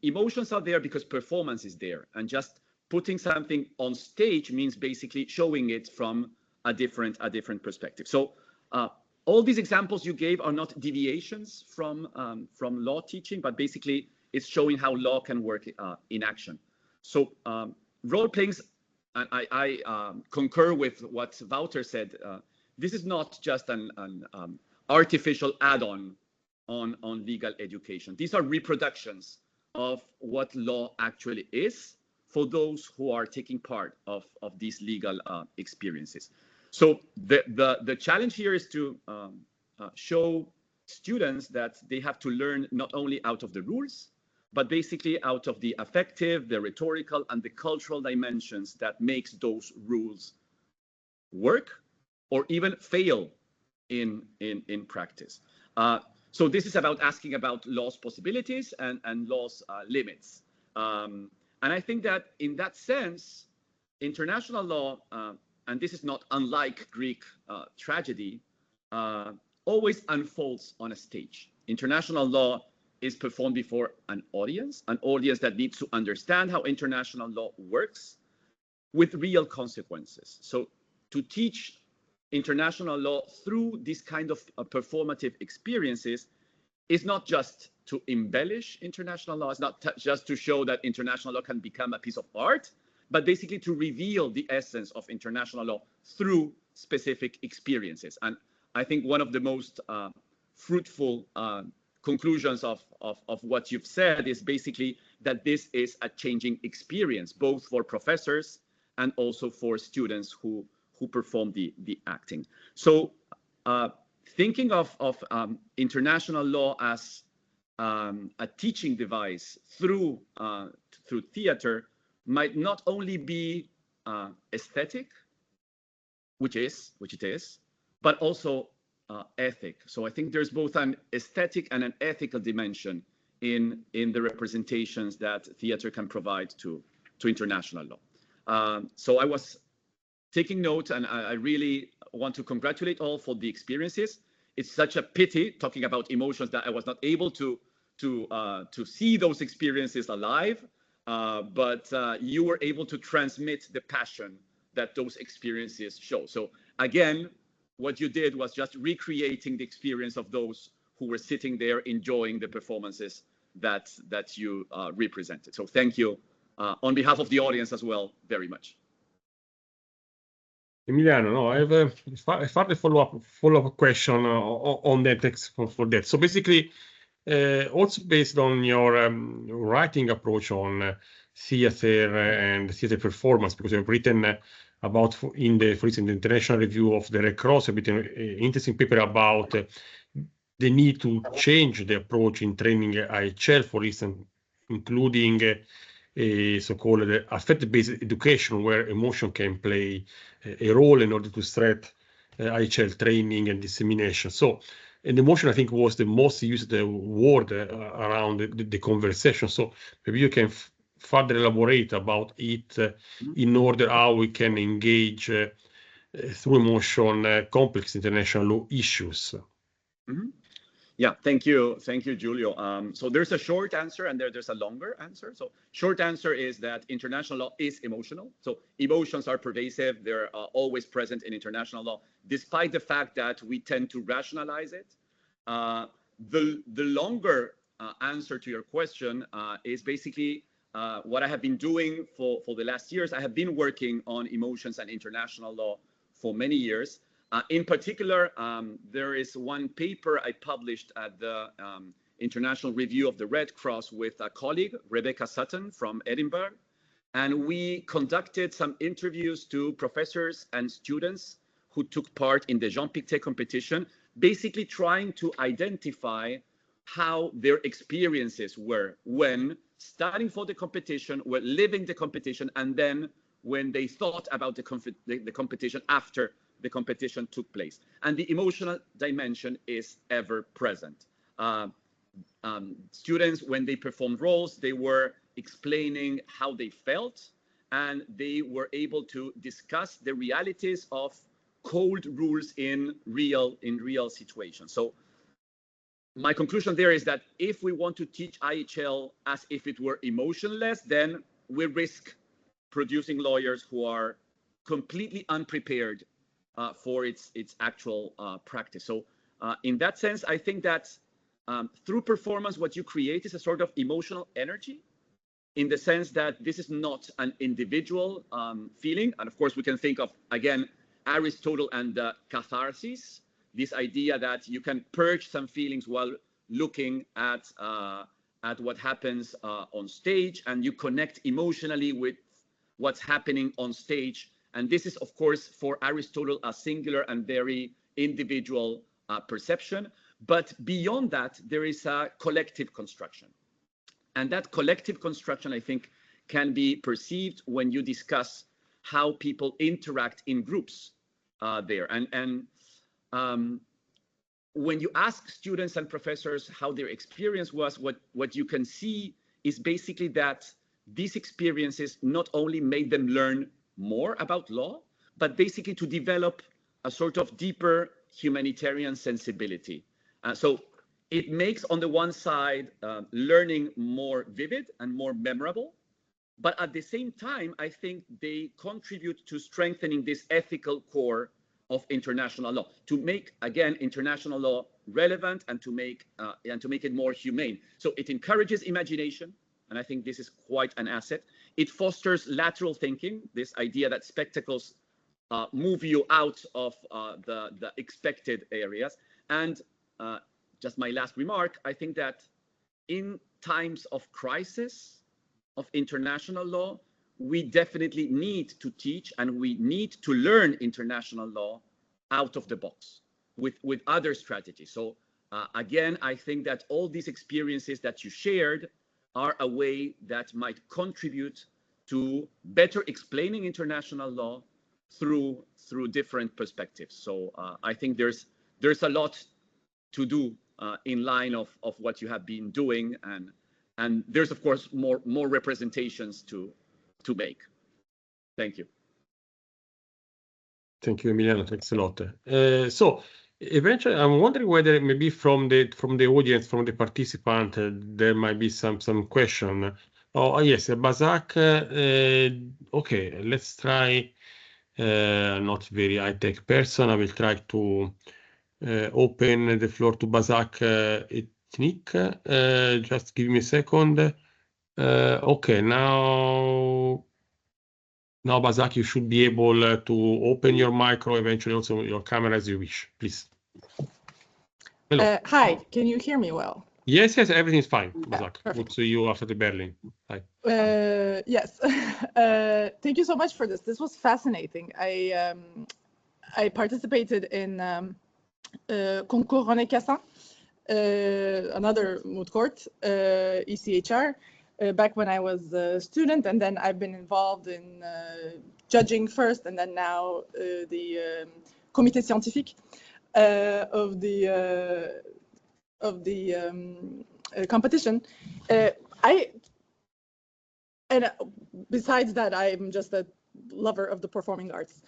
emotions are there because performance is there. And just putting something on stage means basically showing it from a different perspective. So all these examples you gave are not deviations from law teaching, but basically it's showing how law can work in action. So role playing, and I concur with what Wouter said. This is not just an artificial add-on on legal education. These are reproductions of what law actually is for those who are taking part of these legal experiences. So the challenge here is to show students that they have to learn not only out of the rules, but basically out of the affective, the rhetorical, and the cultural dimensions that makes those rules work or even fail in practice. So this is about asking about law's possibilities and law's limits. And I think that in that sense, international law, and this is not unlike Greek tragedy, always unfolds on a stage. International law is performed before an audience that needs to understand how international law works with real consequences. So to teach international law through this kind of performative experiences is not just to embellish international law, it's not just to show that international law can become a piece of art, but basically to reveal the essence of international law through specific experiences. And I think one of the most fruitful conclusions of what you've said is basically that this is a changing experience, both for professors and also for students who perform the acting. So thinking of international law as a teaching device through theater might not only be aesthetic, which it is, but also ethic. So I think there's both an aesthetic and an ethical dimension in the representations that theater can provide to international law. So I was taking note, and I really want to congratulate all for the experiences. It's such a pity, talking about emotions, that I was not able to see those experiences alive, but you were able to transmit the passion that those experiences show. So again, what you did was just recreating the experience of those who were sitting there enjoying the performances that you represented. So thank you on behalf of the audience as well, very much. Emiliano, no, I have a further follow-up question on that text for that. So basically, also based on your writing approach on theater and theater performance, because you've written about, for instance, the International Review of the Red Cross, a bit an interesting paper about the need to change the approach in training IHL, for instance, including a so-called affect-based education, where emotion can play a role in order to strengthen IHL training and dissemination. So, and emotion, I think, was the most used word around the conversation. So maybe you can further elaborate about it in order how we can engage through emotion complex international law issues. Mm-hmm. Yeah, thank you, Giulio. So there's a short answer and there's a longer answer. So short answer is that international law is emotional. So emotions are pervasive. They're always present in international law, despite the fact that we tend to rationalize it. The longer answer to your question is basically what I have been doing for the last years. I have been working on emotions and international law for many years. In particular, there is one paper I published at the International Review of the Red Cross with a colleague, Rebecca Sutton from Edinburgh. And we conducted some interviews to professors and students who took part in the Jean Pictet competition, basically trying to identify how their experiences were when studying for the competition, were living the competition, and then when they thought about the competition after the competition took place. And the emotional dimension is ever present. Students, when they performed roles, they were explaining how they felt, and they were able to discuss the realities of cold rules in real situations. So my conclusion there is that if we want to teach IHL as if it were emotionless, then we risk producing lawyers who are completely unprepared for its actual practice. So in that sense, I think that through performance, what you create is a sort of emotional energy, in the sense that this is not an individual feeling. And of course, we can think of, again, Aristotle and catharsis, this idea that you can purge some feelings while looking at what happens on stage, and you connect emotionally with what's happening on stage. And this is, of course, for Aristotle, a singular and very individual perception. But beyond that, there is a collective construction. And that collective construction, I think, can be perceived when you discuss how people interact in groups there. And when you ask students and professors how their experience was, what you can see is basically that these experiences not only made them learn more about law, but basically to develop a sort of deeper humanitarian sensibility. So it makes, on the one side, learning more vivid and more memorable, but at the same time, I think they contribute to strengthening this ethical core of international law, to make, again, international law relevant and to make it more humane. So it encourages imagination, and I think this is quite an asset. It fosters lateral thinking, this idea that spectacles move you out of the expected areas. And just my last remark, I think that in times of crisis of international law, we definitely need to teach and we need to learn international law out of the box with other strategies. So again, I think that all these experiences that you shared are a way that might contribute to better explaining international law through different perspectives. So I think there's a lot to do in line of what you have been doing, and there's of course more representations to make. Thank you. Thank you, Emiliano. Thanks a lot. So eventually, I'm wondering whether maybe from the audience, from the participant, there might be some question. Oh yes, Bazak. Okay, let's try. Not very high-tech person. I will try to open the floor to Bazak Etnik. Just give me a second. Okay, now Bazak, you should be able to open your micro, eventually also your camera as you wish, please. Hello. Hi, can you hear me well? Yes, everything is fine, Bazak. Good to see you after the Berlin. Hi. Yes, thank you so much for this. This was fascinating. I participated in Concours René Cassin, another moot court, ECHR, back when I was a student, and then I've been involved in judging first, and then now the comité scientifique of the competition. And besides that, I'm just a lover of the performing arts.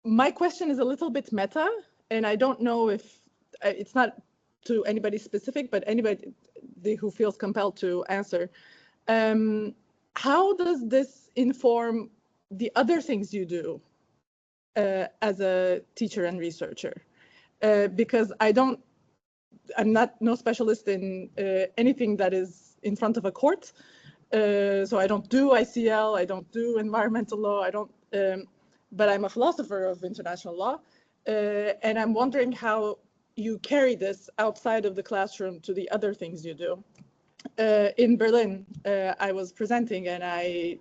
My question is a little bit meta, and I don't know if it's not to anybody specific, but anybody who feels compelled to answer. How does this inform the other things you do as a teacher and researcher? Because I'm no specialist in anything that is in front of a court. So I don't do ICL, I don't do environmental law, but I'm a philosopher of international law. And I'm wondering how you carry this outside of the classroom to the other things you do. In Berlin, I was presenting and I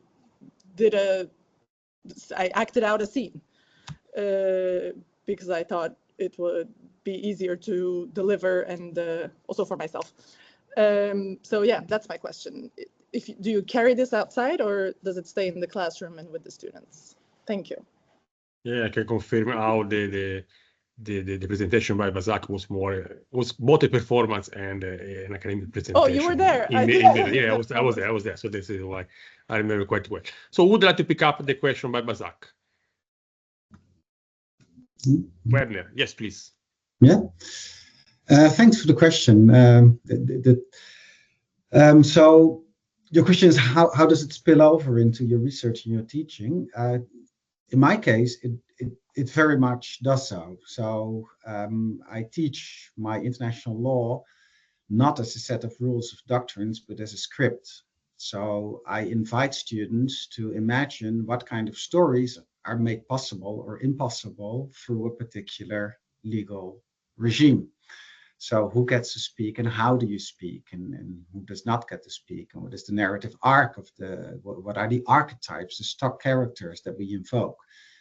acted out a scene because I thought it would be easier to deliver and also for myself. So yeah, that's my question. Do you carry this outside or does it stay in the classroom and with the students? Thank you. Yeah, I can confirm how the presentation by Bazak was both a performance and an academic presentation. Oh, you were there. Yeah, I was there. So this is why I remember quite well. So would like to pick up the question by Bazak? Werner, yes, please. Yeah. Thanks for the question. So your question is how does it spill over into your research and your teaching? In my case, it very much does so. So I teach my international law not as a set of rules of doctrines, but as a script. So I invite students to imagine what kind of stories are made possible or impossible through a particular legal regime. So who gets to speak and how do you speak, and who does not get to speak, and what is the narrative arc of what are the archetypes, the stock characters that we invoke.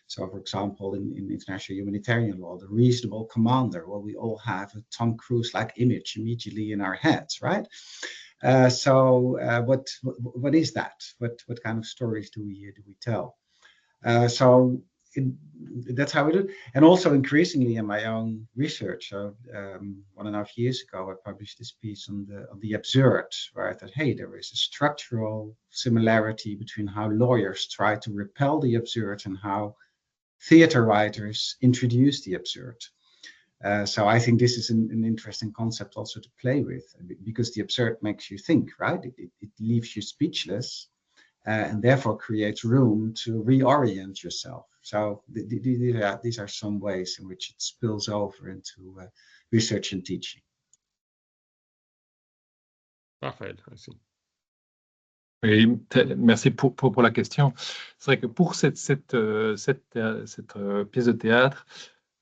So for example, in international humanitarian law, the reasonable commander, well, we all have a Tom Cruise-like image immediately in our heads, right? What is that? What kind of stories do we tell? That's how we do it. And also increasingly in my own research. So 1.5 years ago, I published this piece on the absurd, where I thought, hey, there is a structural similarity between how lawyers try to repel the absurd and how theater writers introduce the absurd. So I think this is an interesting concept also to play with, because the absurd makes you think, right? It leaves you speechless. And therefore creates room to reorient yourself. So these are some ways in which it spills over into research and teaching. Raphaël, I see. Oui, merci pour la question. C'est vrai que pour cette pièce de théâtre,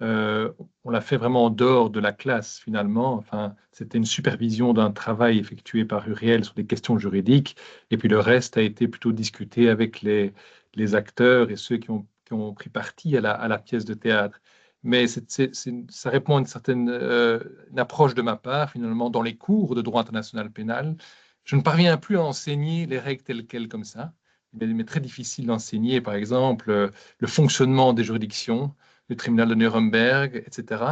on l'a fait vraiment en dehors de la classe finalement. Enfin, c'était une supervision d'un travail effectué par Uriel sur des questions juridiques, et puis le reste a été plutôt discuté avec les acteurs et ceux qui ont pris parti à la pièce de théâtre. Mais ça répond à une certaine une approche de ma part finalement dans les cours de droit international pénal. Je ne parviens plus à enseigner les règles telles quelles comme ça. Il m'est très difficile d'enseigner, par exemple, le fonctionnement des juridictions, du tribunal de Nuremberg, etc.,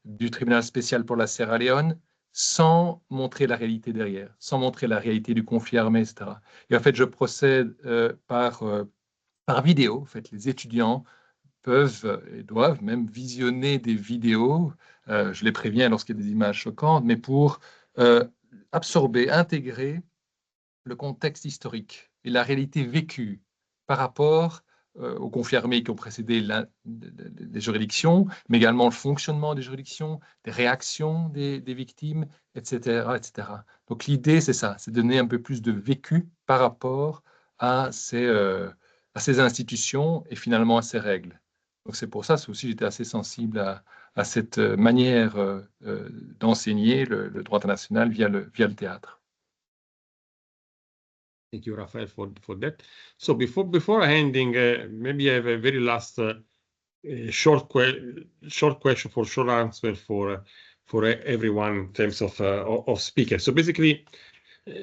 du tribunal spécial pour la Sierra Leone, sans montrer la réalité derrière, sans montrer la réalité du conflit armé, etc. Et en fait, je procède par vidéo. En fait, les étudiants peuvent et doivent même visionner des vidéos, je les préviens lorsqu'il y a des images choquantes, mais pour absorber, intégrer le contexte historique et la réalité vécue par rapport aux conflits armés qui ont précédé les juridictions, mais également le fonctionnement des juridictions, des réactions des victimes, etc., etc. Donc l'idée, c'est ça, c'est donner un peu plus de vécu par rapport à ces institutions et finalement à ces règles. Donc c'est pour ça aussi j'étais assez sensible à cette manière d'enseigner le droit international via le théâtre. Thank you, Raphaël, for that. So before ending, maybe I have a very last short question for short answer for everyone in terms of speakers. So basically,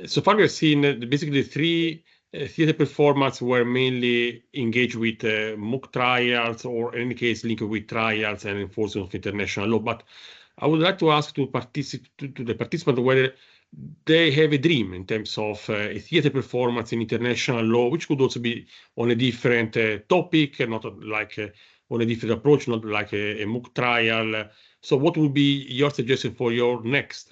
so far we have seen basically 3 theater performances were mainly engaged with mock trials, or in any case linked with trials and enforcement of international law. But I would like to ask to the participant whether they have a dream in terms of a theater performance in international law, which could also be on a different topic, not like on a different approach, not like a mock trial. So what would be your suggestion for your next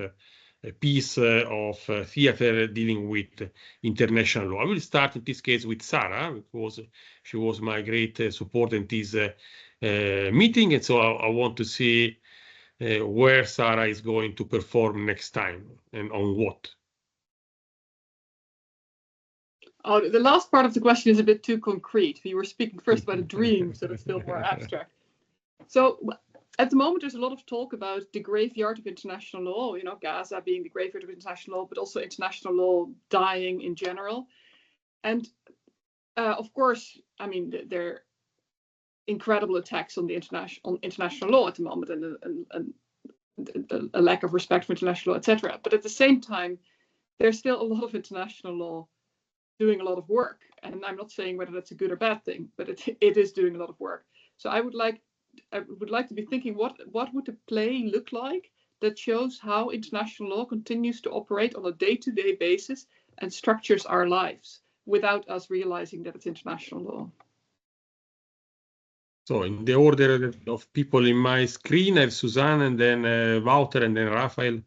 piece of theater dealing with international law? I will start in this case with Sarah, because she was my great support in this meeting, and so I want to see where Sarah is going to perform next time and on what. Oh, the last part of the question is a bit too concrete. You were speaking first about a dream, so it's still more abstract. So at the moment, there's a lot of talk about the graveyard of international law, you know, Gaza being the graveyard of international law, but also international law dying in general. And of course, I mean, there are incredible attacks on the international law at the moment, and a lack of respect for international law, etc. But at the same time, there's still a lot of international law doing a lot of work. And I'm not saying whether that's a good or bad thing, but it is doing a lot of work. So I would like to be thinking, what would the play look like that shows how international law continues to operate on a day-to-day basis and structures our lives without us realizing that it's international law. So in the order of people in my screen, I have Susanne, and then Wouter, and then Raphaël.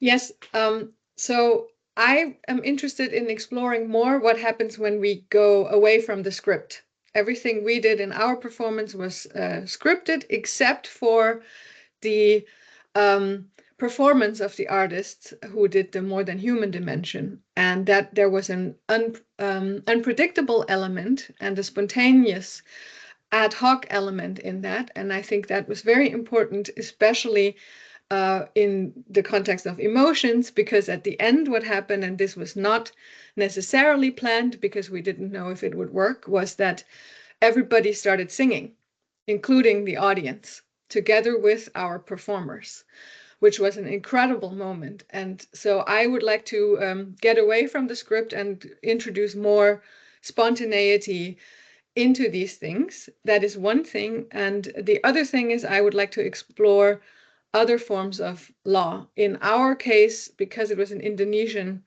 Yes, so I am interested in exploring more what happens when we go away from the script Everything we did in our performance was scripted, except for the performance of the artists who did the more than human dimension, and that there was an unpredictable element and a spontaneous ad hoc element in that. And I think that was very important, especially in the context of emotions, because at the end what happened, and this was not necessarily planned because we didn't know if it would work, was that everybody started singing, including the audience, together with our performers, which was an incredible moment. And so I would like to get away from the script and introduce more spontaneity into these things. That is one thing. And the other thing is I would like to explore other forms of law. In our case, because it was an Indonesian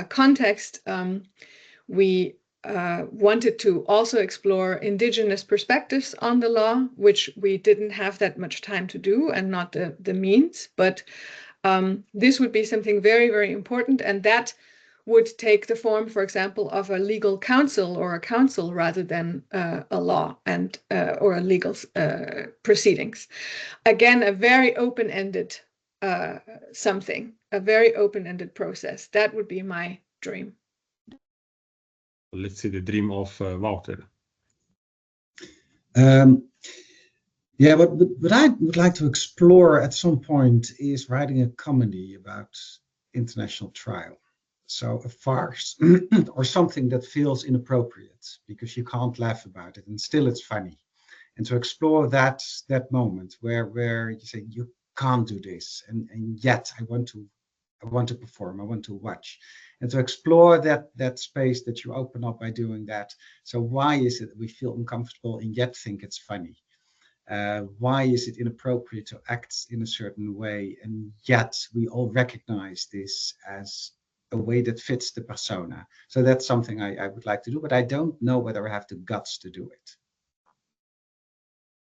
context, we wanted to also explore indigenous perspectives on the law, which we didn't have that much time to do and not the means. But this would be something very, very important. And that would take the form, for example, of a legal counsel or a council rather than a law and or a legal proceedings. Again, a very open-ended something, a very open-ended process. That would be my dream. Let's say the dream of Wouter. Yeah, what I would like to explore at some point is writing a comedy about international trial. So a farce or something that feels inappropriate because you can't laugh about it and still it's funny. And to explore that moment where you say you can't do this and yet I want to perform, I want to watch. And to explore that space that you open up by doing that. So why is it that we feel uncomfortable and yet think it's funny? Why is it inappropriate to act in a certain way and yet we all recognize this as a way that fits the persona? So that's something I would like to do, but I don't know whether I have the guts to do it.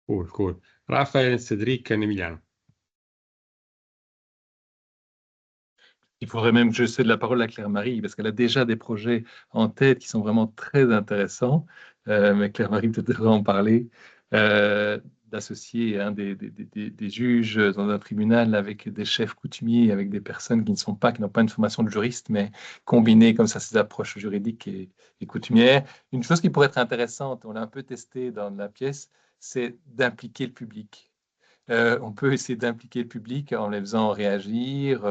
Cool. Raphaël, Cedric et Emiliano. Il faudrait même que je cède la parole à Claire-Marie, parce qu'elle a déjà des projets en tête qui sont vraiment très intéressants. Mais Claire-Marie peut devrait en parler. D'associer des juges dans un tribunal avec des chefs coutumiers, avec des personnes qui n'ont pas une formation de juriste, mais combiner comme ça ces approches juridiques et coutumières. Une chose qui pourrait être intéressante, on l'a un peu testé dans la pièce, c'est d'impliquer le public. On peut essayer d'impliquer le public en les faisant réagir,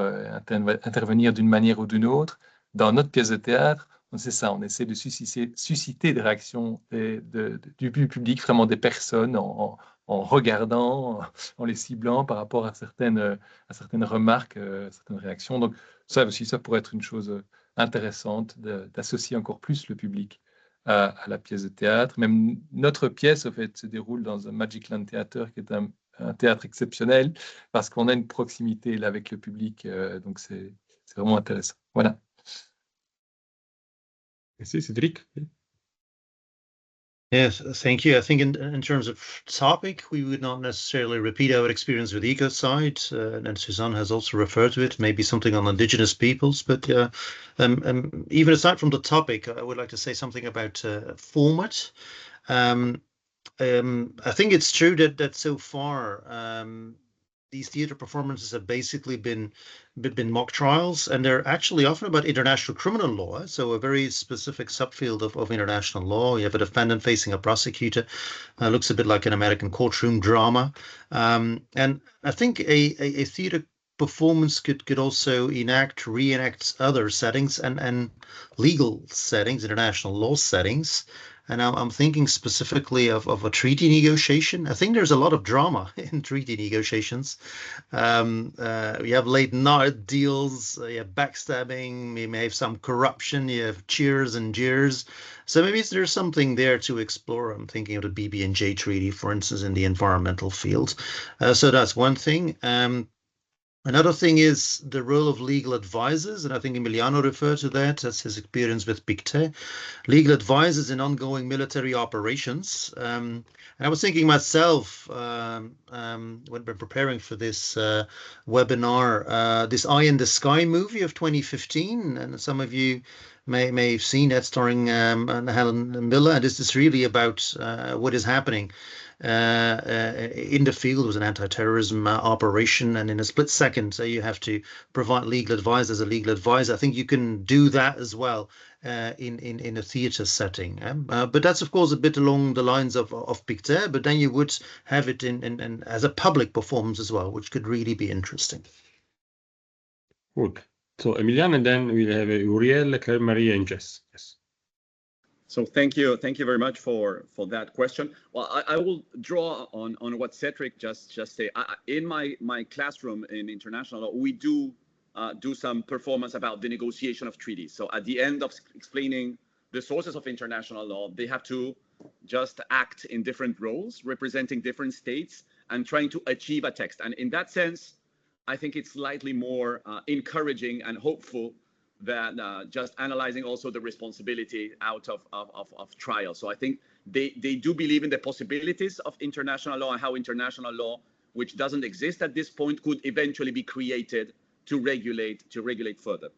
intervenir d'une manière ou d'une autre. Dans notre pièce de théâtre, c'est ça, on essaie de susciter des réactions du public, vraiment des personnes, en regardant, en les ciblant par rapport à certaines remarques, certaines réactions. Donc ça aussi, ça pourrait être une chose intéressante d'associer encore plus le public à la pièce de théâtre. Même notre pièce, en fait, se déroule dans un Magic Land Theater, qui est un théâtre exceptionnel, parce qu'on a une proximité là avec le public, donc c'est vraiment intéressant. Voilà. Merci, Cedric. Yes, thank you. I think in terms of topic, we would not necessarily repeat our experience with ecocide, and Susanne has also referred to it, maybe something on indigenous peoples. But even aside from the topic, I would like to say something about format. I think it's true that so far these theatre performances have basically been mock trials, and they're actually often about international criminal law, so a very specific subfield of international law. You have a defendant facing a prosecutor, looks a bit like an American courtroom drama, and I think a theatre performance could also reenact other settings and legal settings, international law settings. And I'm thinking specifically of a treaty negotiation. I think there's a lot of drama in treaty negotiations. You have late night deals, you have backstabbing, you may have some corruption, you have cheers and jeers. So maybe there's something there to explore. I'm thinking of the BB&J treaty, for instance, in the environmental field. So that's one thing. Another thing is the role of legal advisors, and I think Emiliano referred to that. That's his experience with Pictet. Legal advisors in ongoing military operations. And I was thinking myself, when we're preparing for this webinar, this Eye in the Sky movie of 2015, and some of you may have seen that, starring Helen Miller. And this is really about what is happening in the field. It was an anti-terrorism operation, and in a split second, you have to provide legal advice as a legal advisor. I think you can do that as well in a theatre setting. But that's, of course, a bit along the lines of Pictet, but then you would have it in as a public performance as well, which could really be interesting. Good. So Emiliano, and then we'll have Uriel, Claire Marie, and Jess. Yes. So thank you very much for that question. Well, I will draw on what Cedric just said. In my classroom in international law, we do some performance about the negotiation of treaties. So at the end of explaining the sources of international law, they have to just act in different roles, representing different states and trying to achieve a text. And in that sense, I think it's slightly more encouraging and hopeful than just analyzing also the responsibility out of trial. So I think they do believe in the possibilities of international law and how international law, which doesn't exist at this point, could eventually be created to regulate further.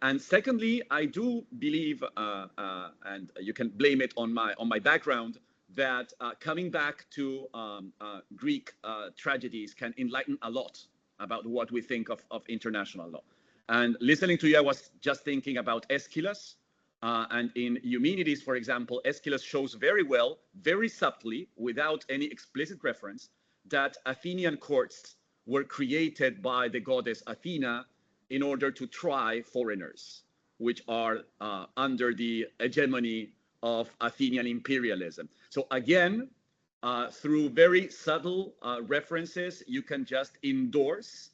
And secondly, I do believe, and you can blame it on my background, that coming back to Greek tragedies can enlighten a lot about what we think of international law. And listening to you, I was just thinking about Aeschylus. And in Eumenides, for example, Aeschylus shows very well, very subtly, without any explicit reference, that Athenian courts were created by the goddess Athena in order to try foreigners, which are under the hegemony of Athenian imperialism. So again, through very subtle references, you can just endorse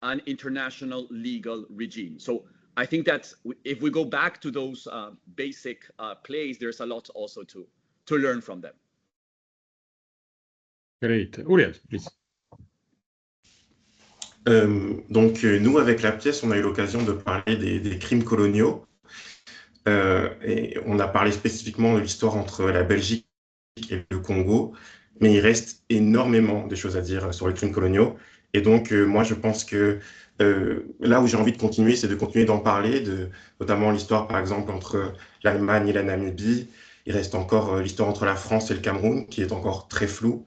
an international legal regime. So I think that if we go back to those basic plays, there's a lot also to learn from them. Great. Uriel, please. Donc, nous, avec la pièce, on a eu l'occasion de parler des crimes coloniaux. Et on a parlé spécifiquement de l'histoire entre la Belgique et le Congo. Mais il reste énormément de choses à dire sur les crimes coloniaux. Et donc, moi, je pense que là où j'ai envie de continuer, c'est de continuer d'en parler, notamment l'histoire, par exemple, entre l'Allemagne et la Namibie. Il reste encore l'histoire entre la France et le Cameroun, qui est encore très floue,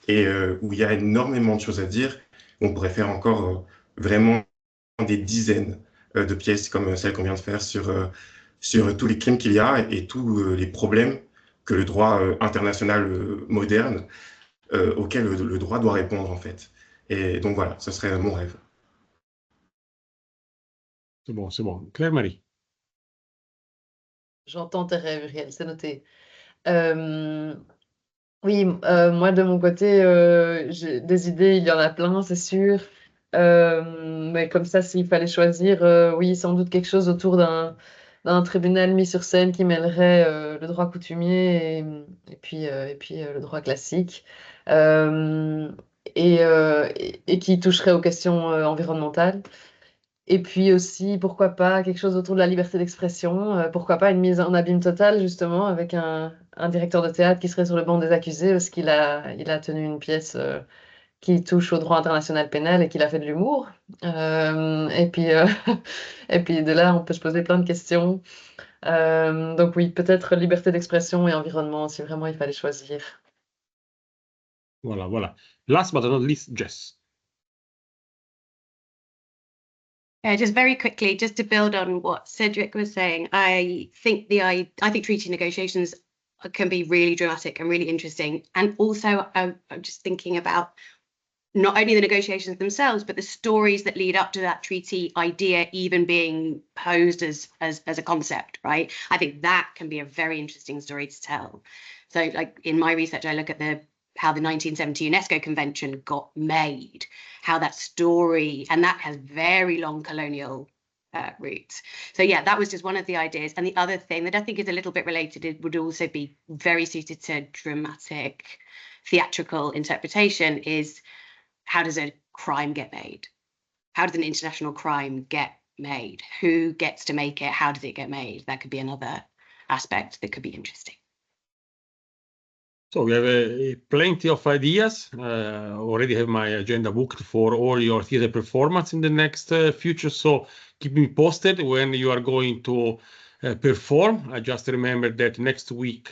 et où il y a énormément de choses à dire. On pourrait faire encore vraiment des dizaines de pièces comme celle qu'on vient de faire sur tous les crimes qu'il y a et tous les problèmes que le droit international moderne, auquel le droit doit répondre, en fait. Et donc voilà, ce serait mon rêve. C'est bon, c'est bon. Claire-Marie. J'entends tes rêves, Uriel, c'est noté. Oui, moi de mon côté, j'ai des idées, il y en a plein, c'est sûr. Mais comme ça, s'il fallait choisir, oui, sans doute quelque chose autour d'un tribunal mis sur scène qui mêlerait le droit coutumier et puis le droit classique. Et qui toucherait aux questions environnementales. Et puis aussi, pourquoi pas, quelque chose autour de la liberté d'expression, pourquoi pas une mise en abîme totale, justement, avec un directeur de théâtre qui serait sur le banc des accusés parce qu'il a tenu une pièce qui touche au droit international pénal et qu'il a fait de l'humour. Et puis de là, on peut se poser plein de questions. Donc oui, peut-être liberté d'expression et environnement, si vraiment il fallait choisir. Voilà, voilà. Last but not least, Jess. Just very quickly, just to build on what Cedric was saying, I think treaty negotiations can be really dramatic and really interesting. And also, I'm just thinking about not only the negotiations themselves, but the stories that lead up to that treaty idea even being posed as a concept, right? I think that can be a very interesting story to tell. So, like in my research, I look at how the 1970 UNESCO Convention got made, how that story, and that has very long colonial roots. So yeah, that was just one of the ideas. And the other thing that I think is a little bit related, it would also be very suited to dramatic, theatrical interpretation, is how does a crime get made? How does an international crime get made? Who gets to make it? How does it get made? That could be another aspect that could be interesting. So we have plenty of ideas. Already have my agenda booked for all your theater performance in the next future. So keep me posted when you are going to perform. I just remember that next week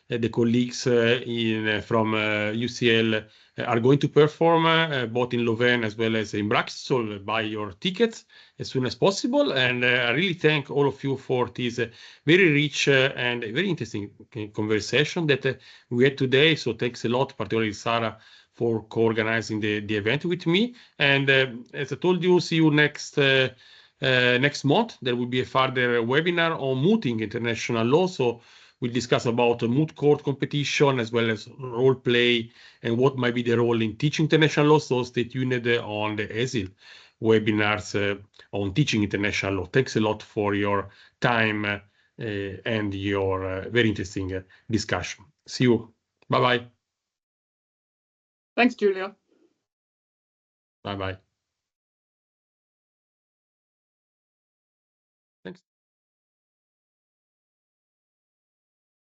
the colleagues from UCL are going to perform both in Louvain as well as in Brussels. So buy your tickets as soon as possible. And I really thank all of you for this very rich and very interesting conversation that we had today. So thanks a lot, particularly Sarah, for co-organizing the event with me. And as I told you, see you next month. There will be a further webinar on mooting international law. So we'll discuss about moot court competition as well as role play and what might be the role in teaching international law. So stay tuned on the ESIL webinars on teaching international law. Thanks a lot for your time and your very interesting discussion. See you. Bye-bye. Thanks, Giulio. Bye-bye. Thanks.